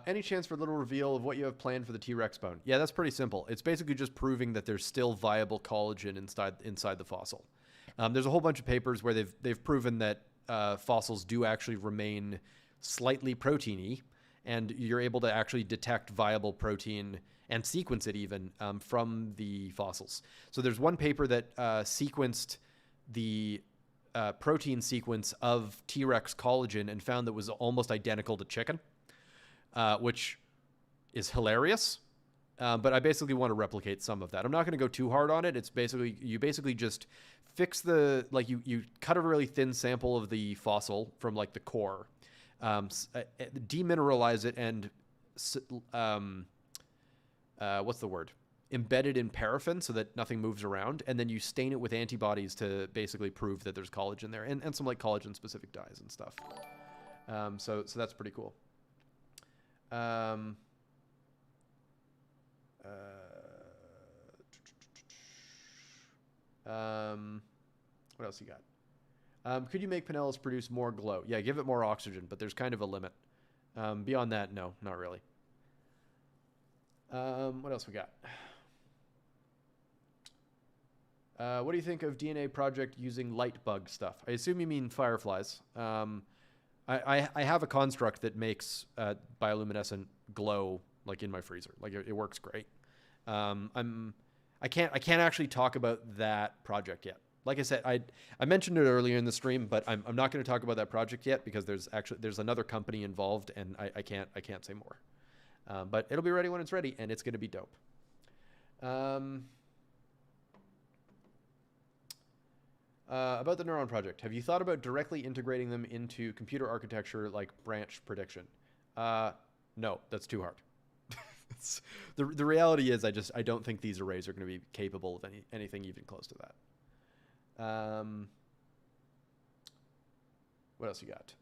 Any chance for a little reveal of what you have planned for the T-Rex bone? Yeah, that's pretty simple. It's basically just proving that there's still viable collagen inside the fossil. There's a whole bunch of papers where they've proven that fossils do actually remain slightly proteiny, and you're able to actually detect viable protein and sequence it even from the fossils. So there's one paper that sequenced the protein sequence of T-Rex collagen and found that it was almost identical to chicken, which is hilarious. But I basically want to replicate some of that. I'm not going to go too hard on it. It's basically, you basically just fix you cut a really thin sample of the fossil from like the core, demineralize it and, what's the word? Embed it in paraffin so that nothing moves around. And then you stain it with antibodies to basically prove that there's collagen there and some like collagen specific dyes and stuff. So that's pretty cool. What else you got? Could you make Pinellus produce more glow? Yeah, give it more oxygen, but there's kind of a limit. Beyond that, no, not really. What else we got? What do you think of DNA project using light bug stuff? I assume you mean fireflies. I have a construct that makes bioluminescent glow like in my freezer. Like it works great. I can't actually talk about that project yet. Like I said, I mentioned it earlier in the stream, but I'm not going to talk about that project yet because there's another company involved, and I can't say more. But it'll be ready when it's ready, and it's going to be dope. Um, about the Neuron project, have you thought about directly integrating them into computer architecture like branch prediction? No, that's too hard. The reality is I don't think these arrays are going to be capable of anything even close to that. What else you got?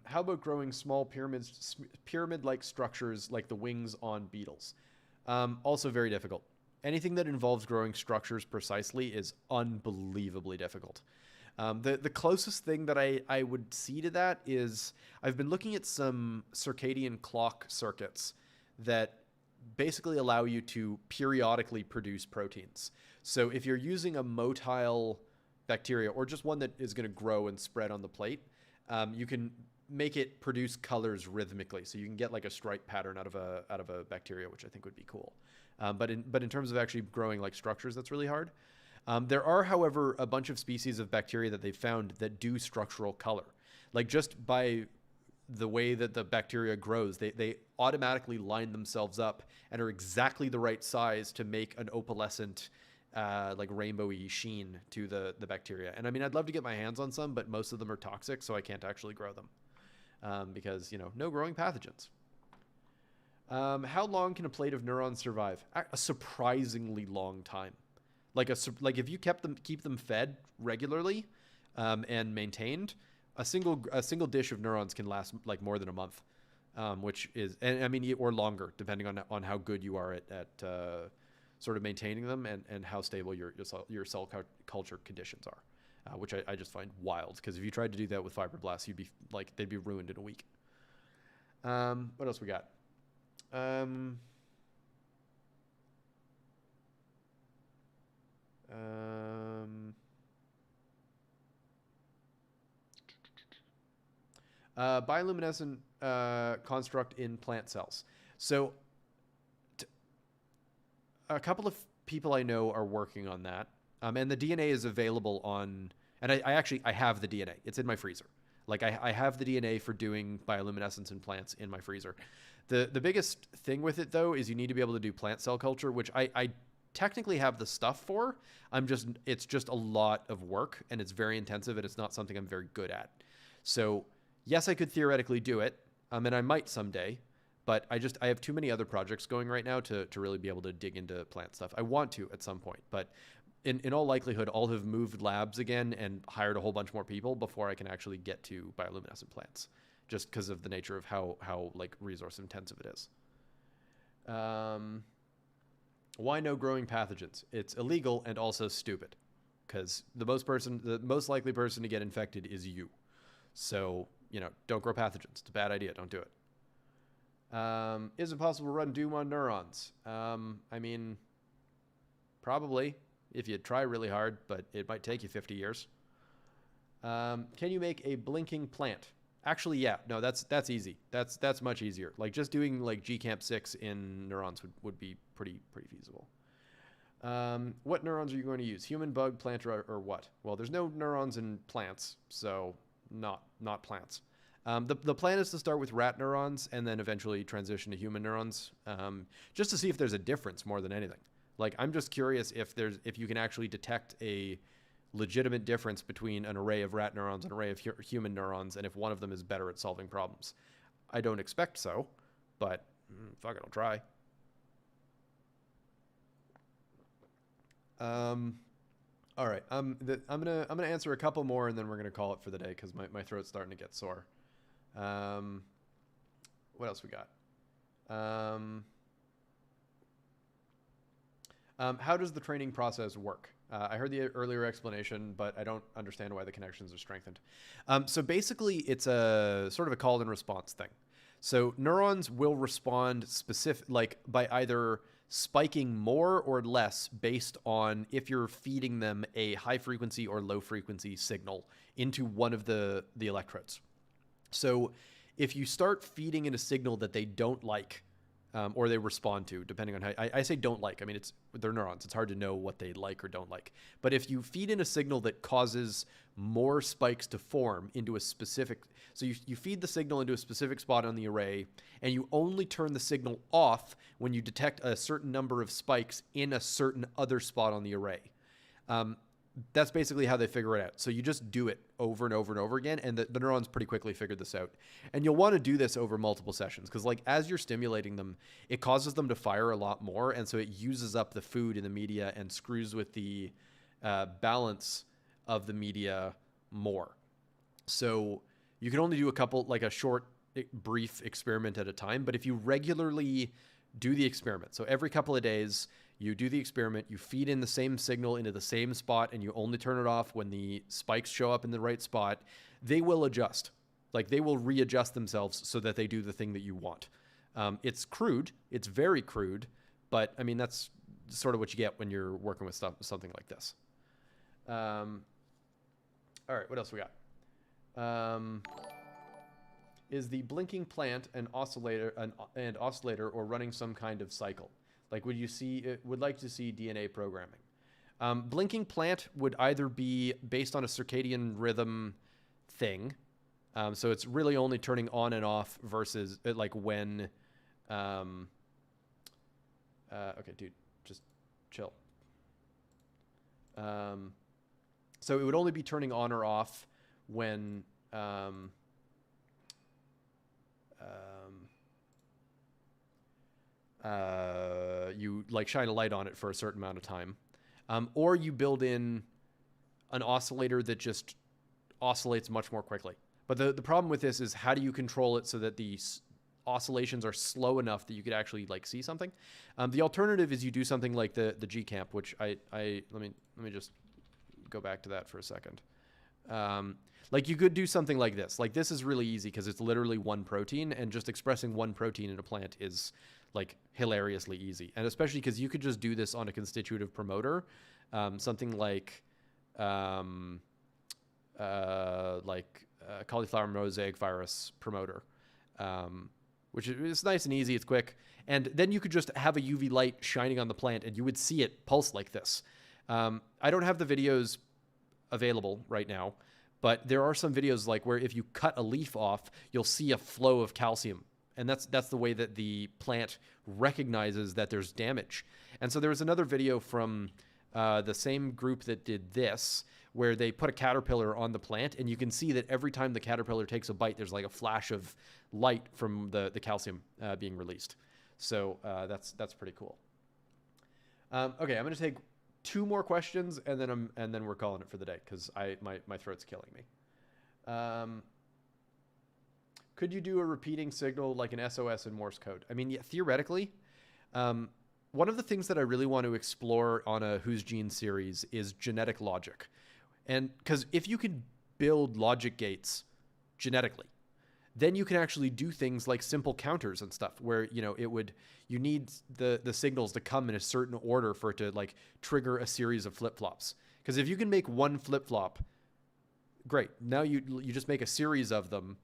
How about growing small pyramid-like structures like the wings on beetles? Also very difficult. Anything that involves growing structures precisely is unbelievably difficult. The closest thing that I would see to that is I've been looking at some circadian clock circuits that basically allow you to periodically produce proteins. So if you're using a motile bacteria or just one that is going to grow and spread on the plate, you can make it produce colors rhythmically. So you can get like a stripe pattern out of a bacteria, which I think would be cool. But in terms of actually growing like structures, that's really hard. There are, however, a bunch of species of bacteria that they've found that do structural color. Like just by the way that the bacteria grows, they automatically line themselves up and are exactly the right size to make an opalescent, like rainbowy sheen to the bacteria. And I mean, I'd love to get my hands on some, but most of them are toxic, so I can't actually grow them because, you know, no growing pathogens. How long can a plate of neurons survive? A surprisingly long time. Like if you keep them fed regularly and maintained, a single dish of neurons can last like more than a month, which is, and I mean, or longer, depending on how good you are at sort of maintaining them and how stable your cell culture conditions are, which I just find wild, because if you tried to do that with fibroblasts, you'd be like, they'd be ruined in a week. What else we got? Bioluminescent construct in plant cells. So a couple of people I know are working on that. And the DNA is available on, and I have the DNA. It's in my freezer. Like I have the DNA for doing bioluminescence in plants in my freezer. The biggest thing with it though is you need to be able to do plant cell culture, which I technically have the stuff for. It's just a lot of work and it's very intensive and it's not something I'm very good at. So yes, I could theoretically do it, and I might someday, but I have too many other projects going right now to really be able to dig into plant stuff. I want to at some point, but in all likelihood, I'll have moved labs again and hired a whole bunch more people before I can actually get to bioluminescent plants, just because of the nature of how like resource intensive it is. Why no growing pathogens? It's illegal and also stupid, because the most likely person to get infected is you. So, you know, don't grow pathogens. It's a bad idea. Don't do it. Is it possible to run Doom on neurons? I mean, probably if you try really hard, but it might take you 50 years. Can you make a blinking plant? Actually, yeah. No, that's easy. That's much easier. Like just doing like GCamp 6 in neurons would be pretty feasible. What neurons are you going to use? Human, bug, plant, or what? Well, there's no neurons in plants, so not plants. The plan is to start with rat neurons and then eventually transition to human neurons, just to see if there's a difference more than anything. Like, I'm just curious if you can actually detect a legitimate difference between an array of rat neurons and an array of human neurons, and if one of them is better at solving problems. I don't expect so, but fuck it, I'll try. All right, I'm gonna answer a couple more, and then we're gonna call it for the day because my throat's starting to get sore. What else we got? How does the training process work? I heard the earlier explanation, but I don't understand why the connections are strengthened. So basically, it's a sort of a call and response thing. So neurons will respond by either spiking more or less based on if you're feeding them a high frequency or low frequency signal into one of the electrodes. So if you start feeding in a signal that they don't like, or they respond to, depending on how I say don't like. I mean, they're neurons. It's hard to know what they like or don't like. But if you feed in a signal that causes more spikes to form into a specific. So you feed the signal into a specific spot on the array, and you only turn the signal off when you detect a certain number of spikes in a certain other spot on the array. That's basically how they figure it out. So you just do it over and over and over again, and the neurons pretty quickly figured this out. And you'll want to do this over multiple sessions, because like as you're stimulating them, it causes them to fire a lot more, and so it uses up the food in the media and screws with the balance of the media more. So you can only do a couple, like a short, brief experiment at a time. But if you regularly do the experiment, so every couple of days, you do the experiment, you feed in the same signal into the same spot, and you only turn it off when the spikes show up in the right spot, they will adjust. Like they will readjust themselves so that they do the thing that you want. It's crude. It's very crude. But I mean, that's sort of what you get when you're working with something like this. All right, what else we got? Is the blinking plant an oscillator, or running some kind of cycle? Like, would like to see DNA programming. Blinking plant would either be based on a circadian rhythm thing. So it's really only turning on and off versus like when, okay, dude, just chill. So it would only be turning on or off when, you like shine a light on it for a certain amount of time, or you build in an oscillator that just oscillates much more quickly. But the problem with this is, how do you control it so that the oscillations are slow enough that you could actually like see something? The alternative is you do something like the GCamp, which let me just go back to that for a second. Like you could do something like this. Like this is really easy because it's literally one protein, and just expressing one protein in a plant is like hilariously easy. And especially because you could just do this on a constitutive promoter, something like cauliflower mosaic virus promoter, which is nice and easy. It's quick. And then you could just have a UV light shining on the plant and you would see it pulse like this. I don't have the videos available right now, but there are some videos like where if you cut a leaf off, you'll see a flow of calcium. And that's the way that the plant recognizes that there's damage. And so there was another video from the same group that did this, where they put a caterpillar on the plant, and you can see that every time the caterpillar takes a bite, there's like a flash of light from the calcium being released. So that's pretty cool. Okay, I'm going to take 2 more questions, and then we're calling it for the day, because my throat's killing me. Could you do a repeating signal like an SOS in Morse code? I mean, yeah, theoretically. One of the things that I really want to explore on a Whose Gene series is genetic logic. And because if you could build logic gates genetically, then you can actually do things like simple counters and stuff where, you need the signals to come in a certain order for it to like trigger a series of flip-flops. Because if you can make one flip-flop, great. Now you just make a series of them.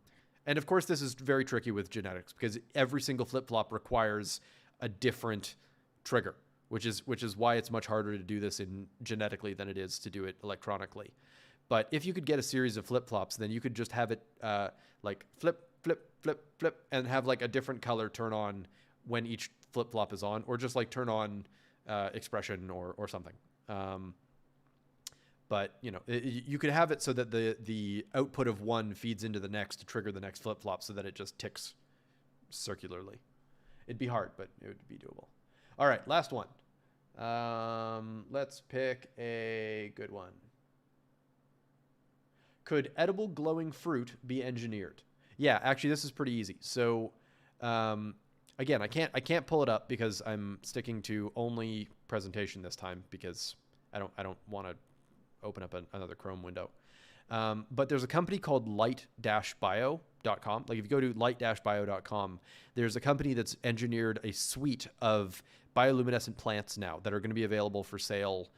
And of course, this is very tricky with genetics because every single flip-flop requires a different trigger, which is why it's much harder to do this genetically than it is to do it electronically. But if you could get a series of flip-flops, then you could just have it like flip, flip, flip, flip, and have like a different color turn on when each flip-flop is on, or just like turn on expression or something. But you could have it so that the output of one feeds into the next to trigger the next flip-flop, so that it just ticks circularly. It'd be hard, but it would be doable. All right, last one. Let's pick a good one. Could edible glowing fruit be engineered? Yeah, actually, this is pretty easy. So, again, I can't pull it up because I'm sticking to only presentation this time because I don't want to open up another Chrome window. But there's a company called light-bio.com. Like if you go to light-bio.com, there's a company that's engineered a suite of bioluminescent plants now that are going to be available for sale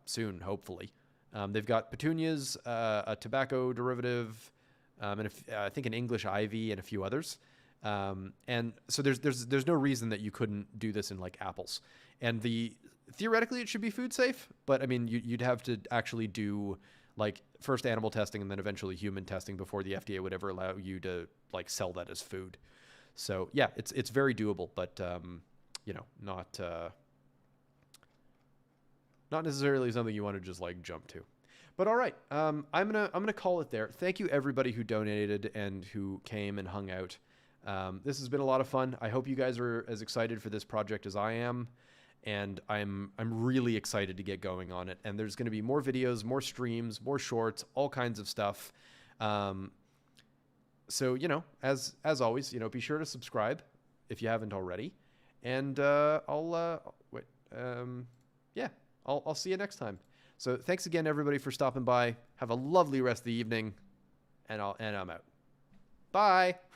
soon, hopefully. They've got petunias, a tobacco derivative, and I think an English ivy and a few others. And so there's no reason that you couldn't do this in like apples. And theoretically it should be food safe, but I mean you'd have to actually do like first animal testing and then eventually human testing before the FDA would ever allow you to like sell that as food. So yeah, it's very doable, but you know, not necessarily something you want to just like jump to. But all right, I'm gonna call it there. Thank you everybody who donated and who came and hung out. This has been a lot of fun. I hope you guys are as excited for this project as I am, and I'm really excited to get going on it. And there's going to be more videos, more streams, more shorts, all kinds of stuff. So you know, as always, you know, be sure to subscribe if you haven't already, and yeah, I'll see you next time. So thanks again, everybody, for stopping by. Have a lovely rest of the evening, and I'm out. Bye.